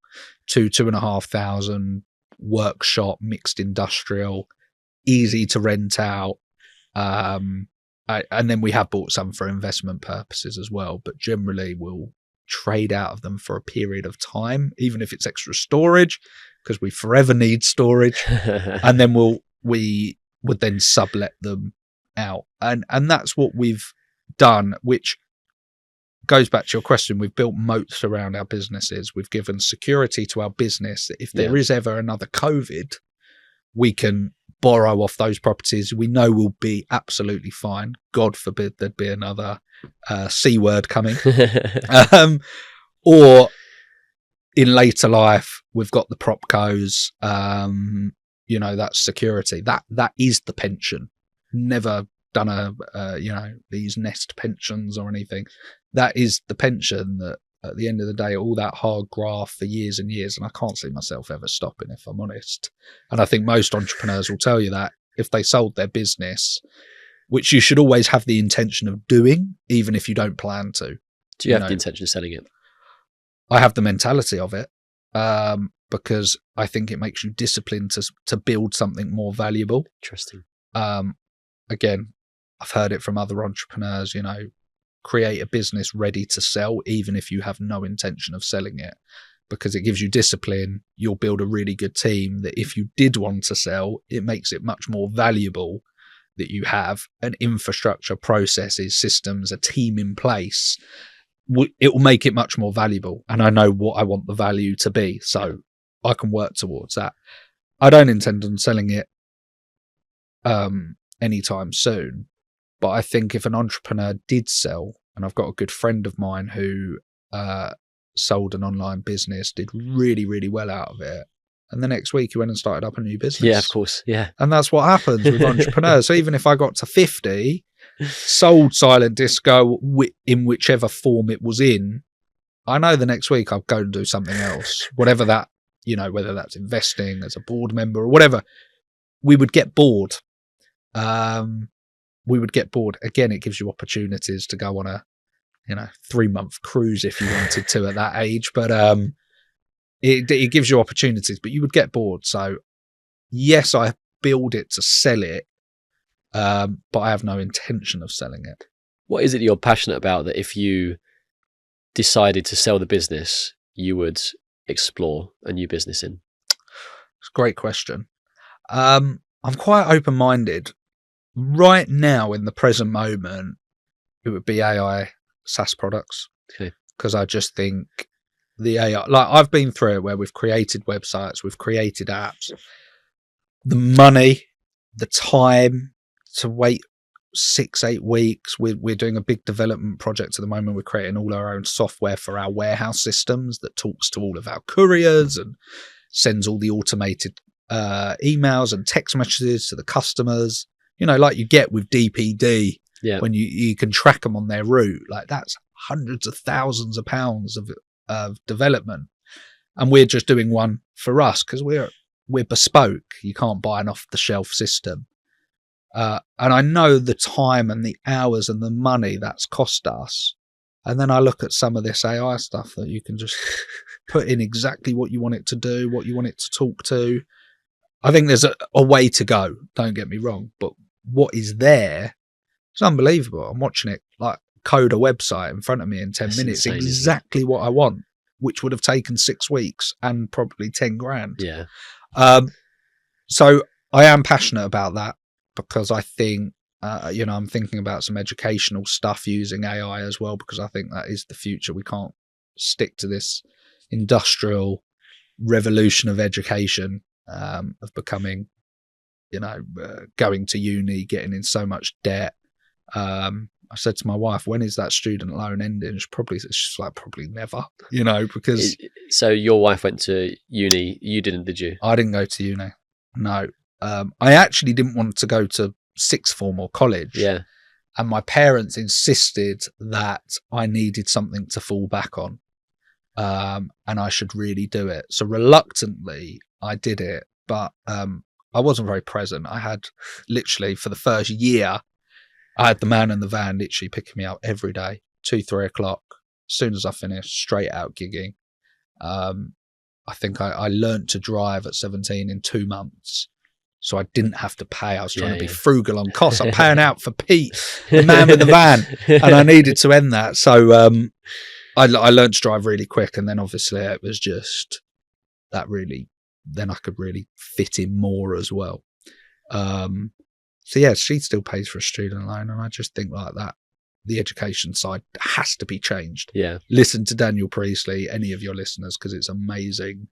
2,500 workshop, mixed industrial, easy to rent out. And then we have bought some for investment purposes as well, but generally we'll trade out of them for a period of time, even if it's extra storage, because we forever need storage. And then we would then sublet them out. And that's what we've done, which goes back to your question. We've built moats around our businesses. We've given security to our business that if there is ever another COVID, we can borrow off those properties. We know we'll be absolutely fine. God forbid there'd be another C word coming. Or in later life, we've got the propcos. You know, that's security. That is the pension. Never done these nest pensions or anything. That is the pension that at the end of the day, all that hard graft for years and years, and I can't see myself ever stopping, if I'm honest. And I think most entrepreneurs will tell you that if they sold their business, which you should always have the intention of doing, even if you don't plan to. Do you have the intention of selling it? I have the mentality of it, because I think it makes you disciplined to build something more valuable. Interesting. Again, I've heard it from other entrepreneurs, you know, create a business ready to sell, even if you have no intention of selling it, because it gives you discipline. You'll build a really good team that if you did want to sell, it makes it much more valuable that you have an infrastructure, processes, systems, a team in place. It will make it much more valuable. And I know what I want the value to be, so I can work towards that. I don't intend on selling it anytime soon. But I think if an entrepreneur did sell, and I've got a good friend of mine who sold an online business, did really, really well out of it. And the next week he went and started up a new business. Yeah, of course. Yeah. And that's what happens with entrepreneurs. So even if I got to 50, sold silent disco in whichever form it was in, I know the next week I'll go and do something else, whatever that, you know, whether that's investing as a board member or whatever. we would get bored. We would get bored. Again, it gives you opportunities to go on a 3-month cruise if you wanted to at that age, but it gives you opportunities, but you would get bored. So yes, I build it to sell it, but I have no intention of selling it. What is it you're passionate about that if you decided to sell the business, you would explore a new business in? It's a great question. I'm quite open-minded. Right now, in the present moment, it would be AI SaaS products. Okay. Because I just think the AI, like I've been through it where we've created websites, we've created apps. The money, the time to wait 6-8 weeks. We're doing a big development project at the moment. We're creating all our own software for our warehouse systems that talks to all of our couriers and sends all the automated emails and text messages to the customers. Like you get with DPD, when you can track them on their route. Like that's hundreds of thousands of pounds of development, and we're just doing one for us because we're bespoke. You can't buy an off the shelf system. And I know the time and the hours and the money that's cost us. And then I look at some of this AI stuff that you can just put in exactly what you want it to do, what you want it to talk to. I think there's a way to go, don't get me wrong, but what is there is unbelievable. I'm watching it like code a website in front of me in 10 minutes, insane, exactly what I want, which would have taken 6 weeks and probably 10 grand. Yeah. So I am passionate about that because I think, I'm thinking about some educational stuff using AI as well, because I think that is the future. We can't stick to this industrial revolution of education, of becoming, going to uni, getting in so much debt. I said to my wife, when is that student loan ending? She's like, probably never, because... So your wife went to uni, you didn't, did you? I didn't go to uni, no. I actually didn't want to go to sixth form or college. Yeah. And my parents insisted that I needed something to fall back on, and I should really do it. So reluctantly, I did it, but I wasn't very present. I had literally, for the first year, I had the man in the van literally picking me up every day, 2-3 o'clock. As soon as I finished, straight out gigging. I think I learned to drive at 17 in 2 months. So I didn't have to pay. I was trying to be frugal on costs. I'm paying out for Pete, the man with the van, and I needed to end that. So I learned to drive really quick, and then obviously it was just that really. Then I could really fit in more as well. So yeah, she still pays for a student loan, and I just think like that. The education side has to be changed. Yeah. Listen to Daniel Priestley, any of your listeners, because it's amazing.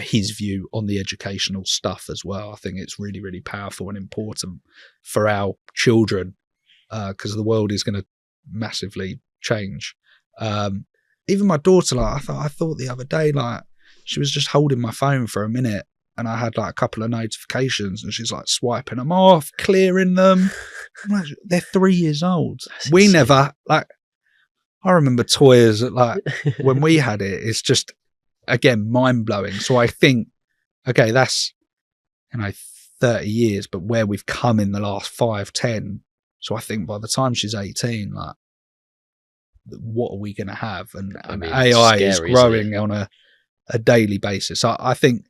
His view on the educational stuff as well. I think it's really, really powerful and important for our children, because the world is going to massively change. Even my daughter, like I thought the other day, like she was just holding my phone for a minute, and I had like a couple of notifications, and she's like swiping them off, clearing them. I'm like, they're 3 years old. We never, like, I remember toys like when we had it. It's just, again, mind blowing. So I think, okay, that's 30 years, but where we've come in the last 5-10. So I think by the time she's 18, like, what are we going to have? And AI is growing on a daily basis. I think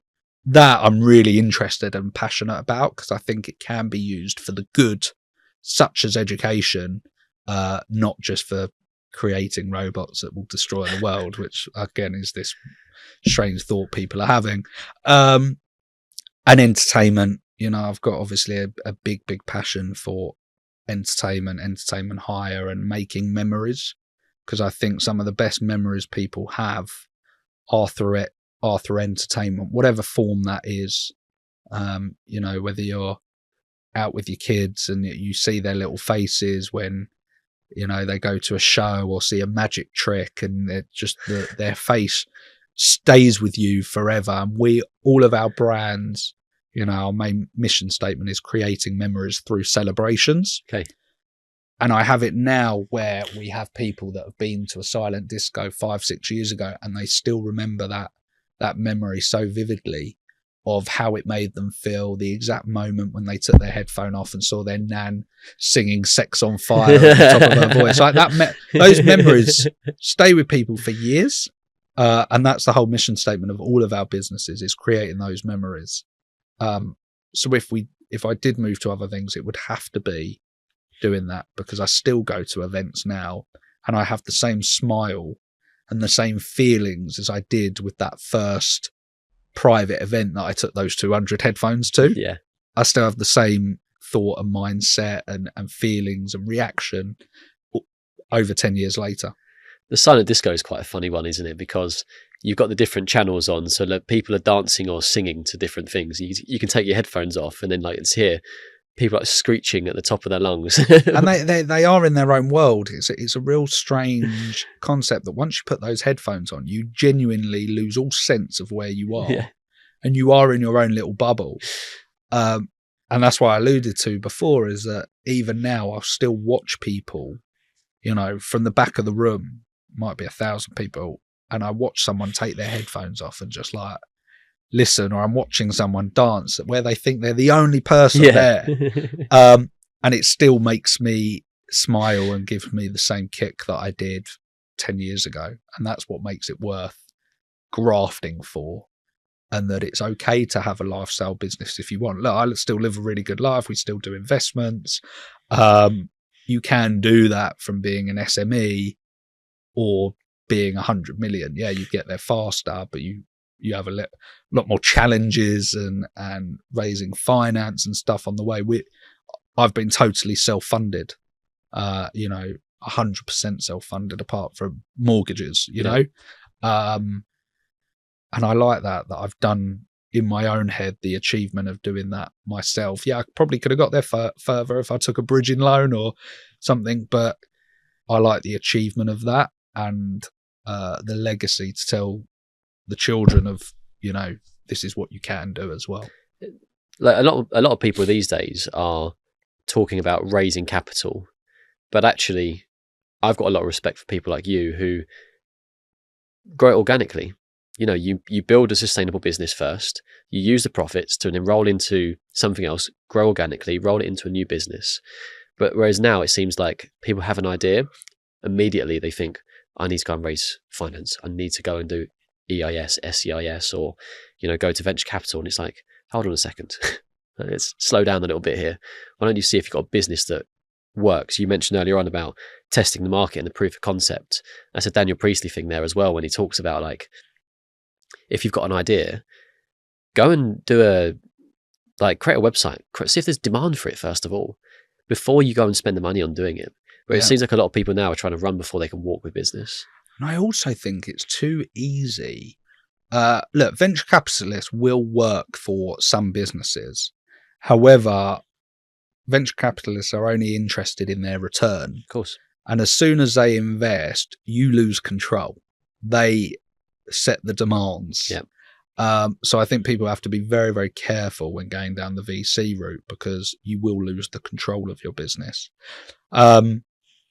that I'm really interested and passionate about, because I think it can be used for the good, such as education, not just for creating robots that will destroy the world, which again is this strange thought people are having. And entertainment, I've got obviously a big passion for entertainment hire, and making memories, because I think some of the best memories people have are through entertainment, whatever form that is. Whether you're out with your kids and you see their little faces when they go to a show or see a magic trick, and they're just their face stays with you forever. And all of our brands, our main mission statement is creating memories through celebrations. Okay. And I have it now where we have people that have been to a silent disco 5-6 years ago, and they still remember that memory so vividly. of how it made them feel, the exact moment when they took their headphone off and saw their nan singing Sex on Fire at the top of her voice. Like that, those memories stay with people for years. And that's the whole mission statement of all of our businesses, is creating those memories. So if I did move to other things, it would have to be doing that, because I still go to events now and I have the same smile and the same feelings as I did with that first private event that I took those 200 headphones to. Yeah. I still have the same thought and mindset and feelings and reaction over 10 years later. The silent disco is quite a funny one, isn't it? Because you've got the different channels on, so that people are dancing or singing to different things. You can take your headphones off, and then like it's here, people are screeching at the top of their lungs. And they are in their own world. It's a real strange concept that once you put those headphones on, you genuinely lose all sense of where you are. Yeah. And you are in your own little bubble. And that's what I alluded to before, is that even now I'll still watch people, from the back of the room, might be 1,000 people, and I watch someone take their headphones off and just like listen, or I'm watching someone dance where they think they're the only person there. And it still makes me smile and gives me the same kick that I did 10 years ago. And that's what makes it worth grafting for. And that it's okay to have a lifestyle business if you want. Look, I still live a really good life. We still do investments. You can do that from being an SME or being 100 million. Yeah, you get there faster, but you have a lot more challenges and raising finance and stuff on the way. I've been totally self-funded, 100% self-funded apart from mortgages, know. And I like that I've done in my own head the achievement of doing that myself. Yeah, I probably could have got there further if I took a bridging loan or something, but I like the achievement of that and the legacy to tell the children of, this is what you can do as well. Like a lot of people these days are talking about raising capital, but actually I've got a lot of respect for people like you who grow it organically. You build a sustainable business first, you use the profits to enroll into something else, grow organically, roll it into a new business. But whereas now it seems like people have an idea, immediately they think, I need to go and raise finance. I need to go and do EIS, SEIS, or, go to venture capital. And it's like, hold on a second. Let's slow down a little bit here. Why don't you see if you've got a business that works? You mentioned earlier on about testing the market and the proof of concept. That's a Daniel Priestley thing there as well, when he talks about like, if you've got an idea, go and create a website, see if there's demand for it first of all, before you go and spend the money on doing it. Where it seems like a lot of people now are trying to run before they can walk with business. And I also think it's too easy. Look, venture capitalists will work for some businesses. However, venture capitalists are only interested in their return. Of course. And as soon as they invest, you lose control. They set the demands. Yeah. So I think people have to be very, very careful when going down the VC route, because you will lose the control of your business.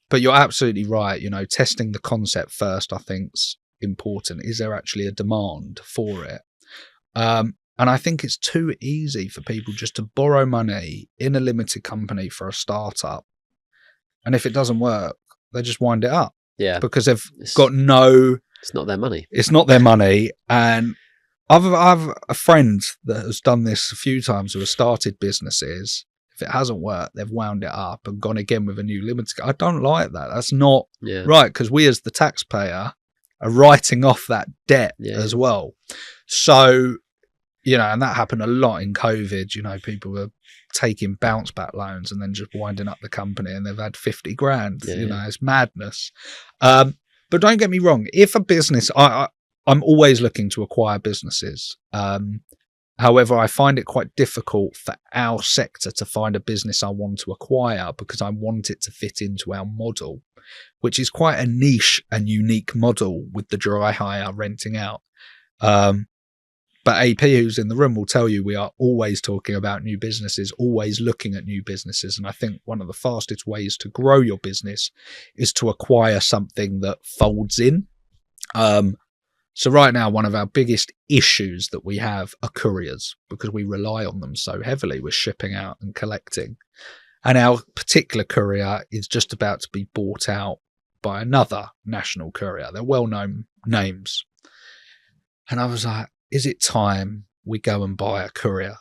But you're absolutely right. Testing the concept first, I think, is important. Is there actually a demand for it? And I think it's too easy for people just to borrow money in a limited company for a startup. And if it doesn't work, they just wind it up. Yeah. Because they've got no... It's not their money. It's not their money. And I've a friend that has done this a few times, who has started businesses. If it hasn't worked, they've wound it up and gone again with a new limited. I don't like that. That's not right, because we as the taxpayer are writing off that debt as well. So, and that happened a lot in COVID. People were taking bounce back loans and then just winding up the company, and they've had 50 grand. It's madness. But don't get me wrong. If a business, I'm always looking to acquire businesses. However, I find it quite difficult for our sector to find a business I want to acquire, because I want it to fit into our model, which is quite a niche and unique model with the dry hire renting out. But AP, who's in the room, will tell you we are always talking about new businesses, always looking at new businesses. And I think one of the fastest ways to grow your business is to acquire something that folds in. So right now, one of our biggest issues that we have are couriers, because we rely on them so heavily with shipping out and collecting. And our particular courier is just about to be bought out by another national courier. They're well-known names. And I was like, is it time we go and buy a courier?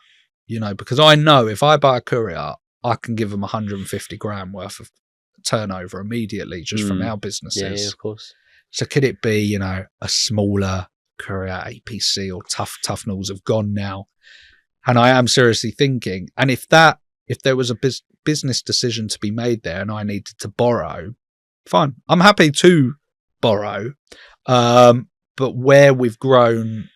You know, because I know if I buy a courier, I can give them 150 grand worth of turnover immediately just from our businesses. Yeah, of course. So could it be, you know, a smaller courier, APC or Tufnells have gone now? And I am seriously thinking, and if there was a business decision to be made there and I needed to borrow, fine, I'm happy to borrow. But where we've grown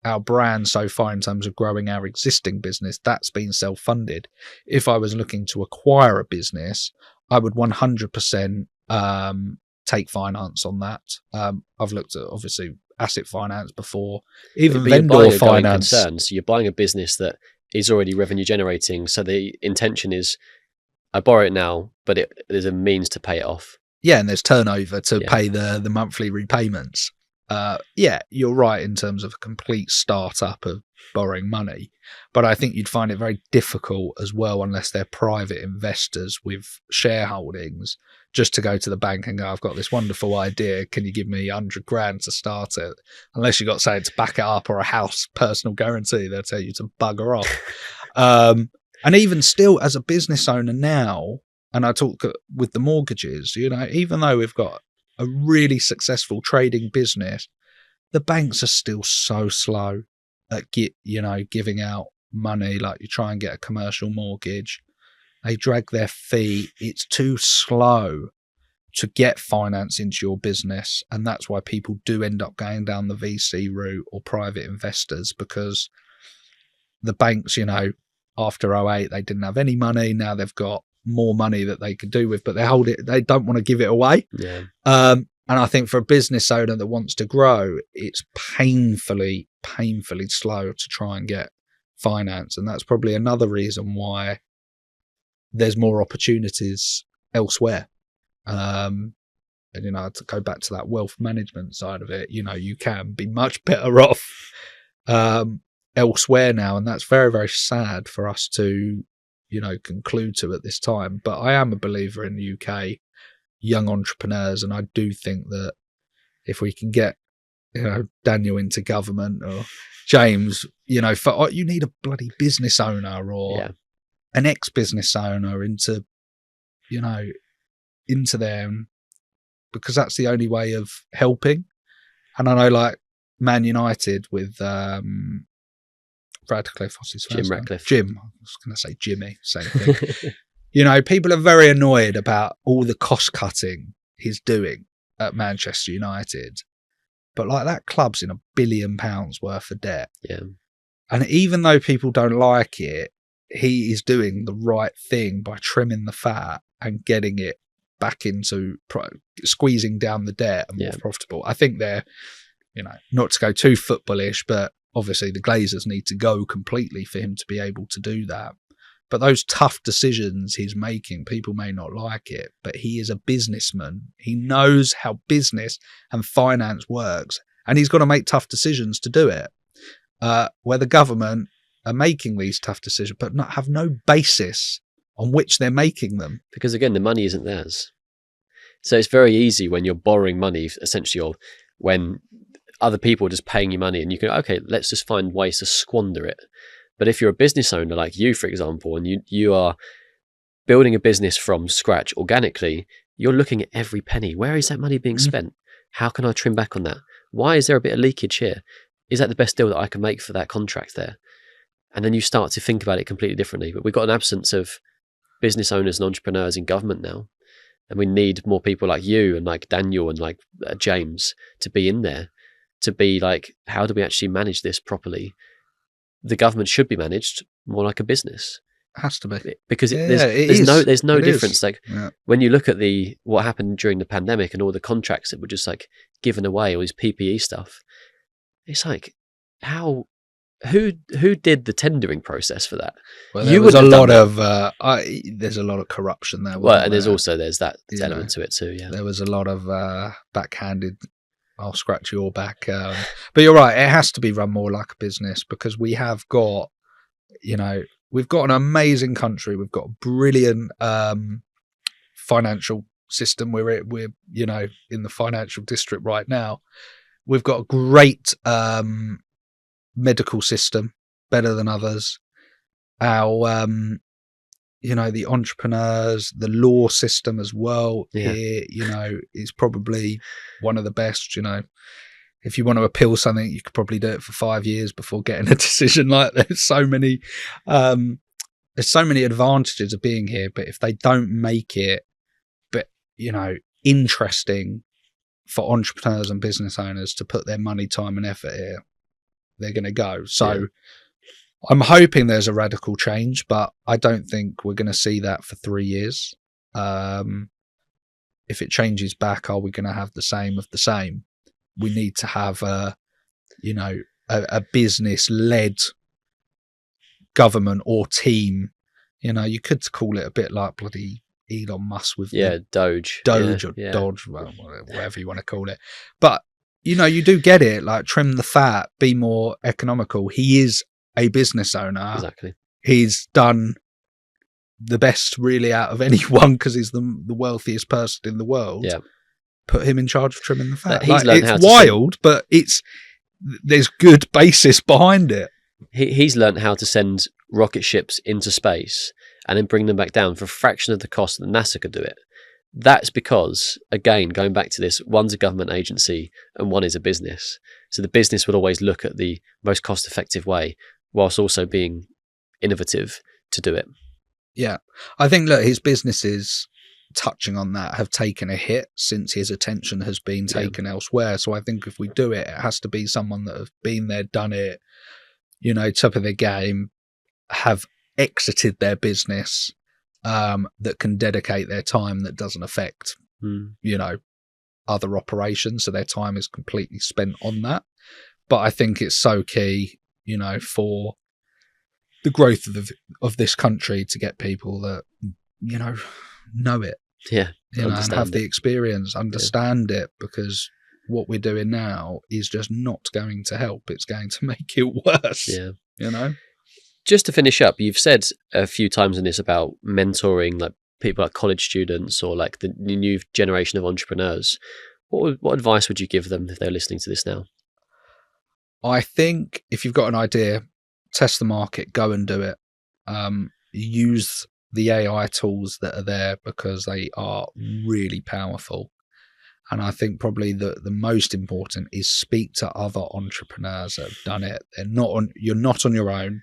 our brand so far in terms of growing our existing business, that's been self-funded. If I was looking to acquire a business, I would 100% take finance on that. I've looked at, obviously, asset finance before, even vendor finance. So you're buying a business that is already revenue generating. So the intention is, I borrow it now, but there's a means to pay it off. Yeah, and there's turnover to pay the monthly repayments. Yeah, you're right in terms of a complete startup of borrowing money, but I think you'd find it very difficult as well, unless they're private investors with shareholdings, just to go to the bank and go, I've got this wonderful idea, can you give me 100 grand to start it? Unless you've got something to back it up, or a house personal guarantee, they'll tell you to bugger off. And even still, as a business owner now, and I talk with the mortgages, you know, even though we've got a really successful trading business, the banks are still so slow at giving out money. Like, you try and get a commercial mortgage, they drag their feet. It's too slow to get finance into your business, and that's why people do end up going down the VC route or private investors, because the banks, you know, after 2008 they didn't have any money. Now they've got more money that they could do with, but they don't want to give it away. Yeah. And I think for a business owner that wants to grow, it's painfully slow to try and get finance. And that's probably another reason why there's more opportunities elsewhere. And, you know, to go back to that wealth management side of it, you know, you can be much better off elsewhere now. And that's very, very sad for us to, you know, conclude to at this time. But I am a believer in the UK young entrepreneurs, and I do think that if we can get, you know, Daniel into government, or James, you know, you need a bloody business owner or an ex-business owner into, you know, into them, because that's the only way of helping. And I know, like Man United with Radcliffe, what's his first name? Jim Ratcliffe. Jim. I was going to say Jimmy, same thing. You know, people are very annoyed about all the cost cutting he's doing at Manchester United. But like, that club's in £1 billion worth of debt. Yeah. And even though people don't like it, he is doing the right thing by trimming the fat and getting it back into squeezing down the debt and more profitable. I think they're, you know, not to go too footballish, but obviously the Glazers need to go completely for him to be able to do that. But those tough decisions he's making, people may not like it, but he is a businessman. He knows how business and finance works, and he's got to make tough decisions to do it. Where the government are making these tough decisions, but have no basis on which they're making them. Because again, the money isn't theirs. So it's very easy when you're borrowing money, essentially, or when other people are just paying you money, and you can, okay, let's just find ways to squander it. But if you're a business owner like you, for example, and you are building a business from scratch organically, you're looking at every penny. Where is that money being spent? How can I trim back on that? Why is there a bit of leakage here? Is that the best deal that I can make for that contract there? And then you start to think about it completely differently. But we've got an absence of business owners and entrepreneurs in government now. And we need more people like you and like Daniel and like James to be in there, to be like, how do we actually manage this properly? The government should be managed more like a business. It has to be, because there's no difference. Like when you look at what happened during the pandemic and all the contracts that were just like given away, all these PPE stuff, it's like, who did the tendering process for that? Well, there's a lot of corruption there. Well, and there's that element to it too. Yeah, there was a lot of backhanded I'll scratch your back. But you're right. It has to be run more like a business, because we have got, we've got an amazing country. We've got a brilliant financial system. We're in the financial district right now. We've got a great medical system, better than others. Our the entrepreneurs, the law system as well here, is probably one of the best. If you want to appeal something, you could probably do it for 5 years before getting a decision. Like, there's so many advantages of being here, but if they don't make it, interesting for entrepreneurs and business owners to put their money, time and effort here, they're going to go. So I'm hoping there's a radical change, but I don't think we're going to see that for 3 years. If it changes back, are we going to have the same of the same? We need to have a business-led government or team. You could call it a bit like bloody Elon Musk with Doge or Dodge, well, whatever you want to call it. But you do get it. Like, trim the fat, be more economical. He is a business owner. Exactly. He's done the best really out of anyone, because he's the wealthiest person in the world. Yeah. Put him in charge of trimming the fat. It's wild, but there's good basis behind it. He's learned how to send rocket ships into space and then bring them back down for a fraction of the cost that NASA could do it. That's because, again, going back to this, one's a government agency and one is a business. So the business would always look at the most cost-effective way, whilst also being innovative to do it. Yeah. I think, look, his businesses, touching on that, have taken a hit since his attention has been taken elsewhere. So I think if we do it, it has to be someone that have been there, done it, top of their game, have exited their business, that can dedicate their time, that doesn't affect, other operations. So their time is completely spent on that. But I think it's so key, for the growth of this country, to get people that, know it. Yeah. And have the experience, understand it, because what we're doing now is just not going to help. It's going to make it worse. Yeah. Just to finish up, you've said a few times in this about mentoring, like people like college students or like the new generation of entrepreneurs. What advice would you give them if they're listening to this now? I think if you've got an idea, test the market, go and do it. Use the AI tools that are there, because they are really powerful. And I think probably the most important is speak to other entrepreneurs that have done it. You're not on your own.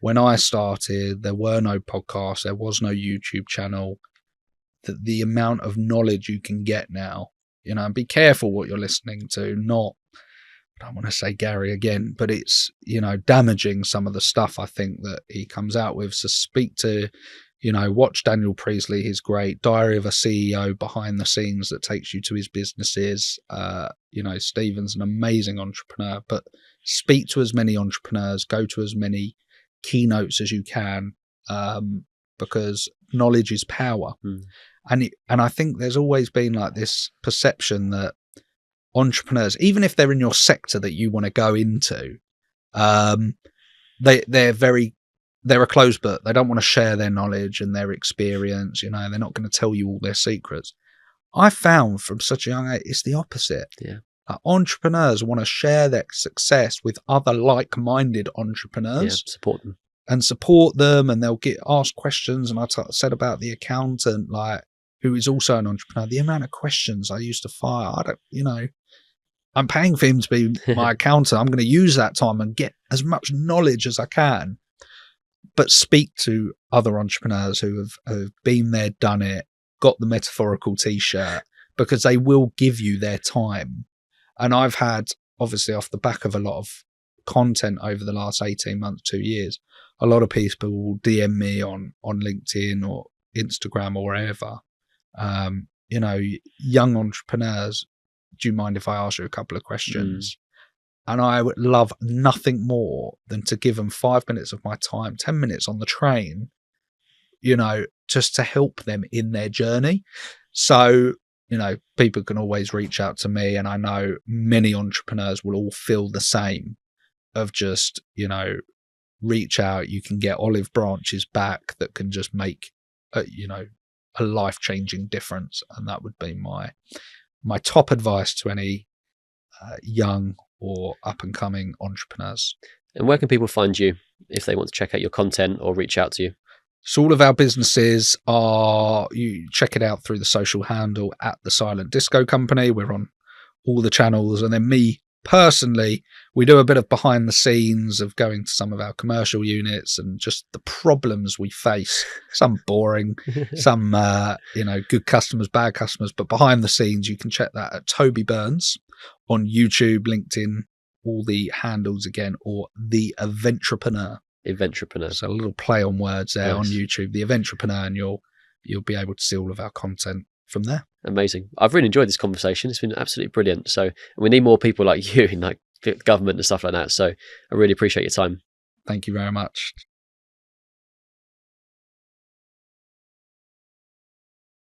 When I started, there were no podcasts, there was no YouTube channel. The amount of knowledge you can get now, and be careful what you're listening to. I don't want to say Gary again, but it's, damaging some of the stuff I think that he comes out with. So speak to, watch Daniel Priestley, he's great. Diary of a CEO, behind the scenes that takes you to his businesses. Stephen's an amazing entrepreneur, but speak to as many entrepreneurs, go to as many keynotes as you can, because knowledge is power. And I think there's always been like this perception that entrepreneurs, even if they're in your sector that you want to go into, they're a closed book. They don't want to share their knowledge and their experience. They're not going to tell you all their secrets. I found from such a young age, it's the opposite. Yeah. Entrepreneurs want to share their success with other like-minded entrepreneurs. Yeah, support them. And support them, and they'll get asked questions. And I said about the accountant, who is also an entrepreneur, the amount of questions I used to fire. I'm paying for him to be my accountant. I'm going to use that time and get as much knowledge as I can. But speak to other entrepreneurs who have been there, done it, got the metaphorical t-shirt, because they will give you their time. And I've had, obviously off the back of a lot of content over the last 18 months, 2 years, a lot of people will DM me on LinkedIn or Instagram or wherever. Young entrepreneurs, do you mind if I ask you a couple of questions? And I would love nothing more than to give them 5 minutes of my time, 10 minutes on the train, just to help them in their journey. So people can always reach out to me, and I know many entrepreneurs will all feel the same of just, reach out. You can get olive branches back that can just make, a life-changing difference. And that would be my top advice to any young or up-and-coming entrepreneurs. And where can people find you if they want to check out your content or reach out to you? So all of our businesses you check it out through the social handle at The Silent Disco Company. We're on all the channels. And then me personally, we do a bit of behind the scenes of going to some of our commercial units and just the problems we face. Some boring, some, good customers, bad customers. But behind the scenes, you can check that at Toby Burns on YouTube, LinkedIn, all the handles again, or The Eventrepreneur. Eventrepreneur. So a little play on words there. Nice. On YouTube, The Eventrepreneur, and you'll be able to see all of our content from there. Amazing. I've really enjoyed this conversation. It's been absolutely brilliant. So we need more people like you in like government and stuff like that. So I really appreciate your time. Thank you very much.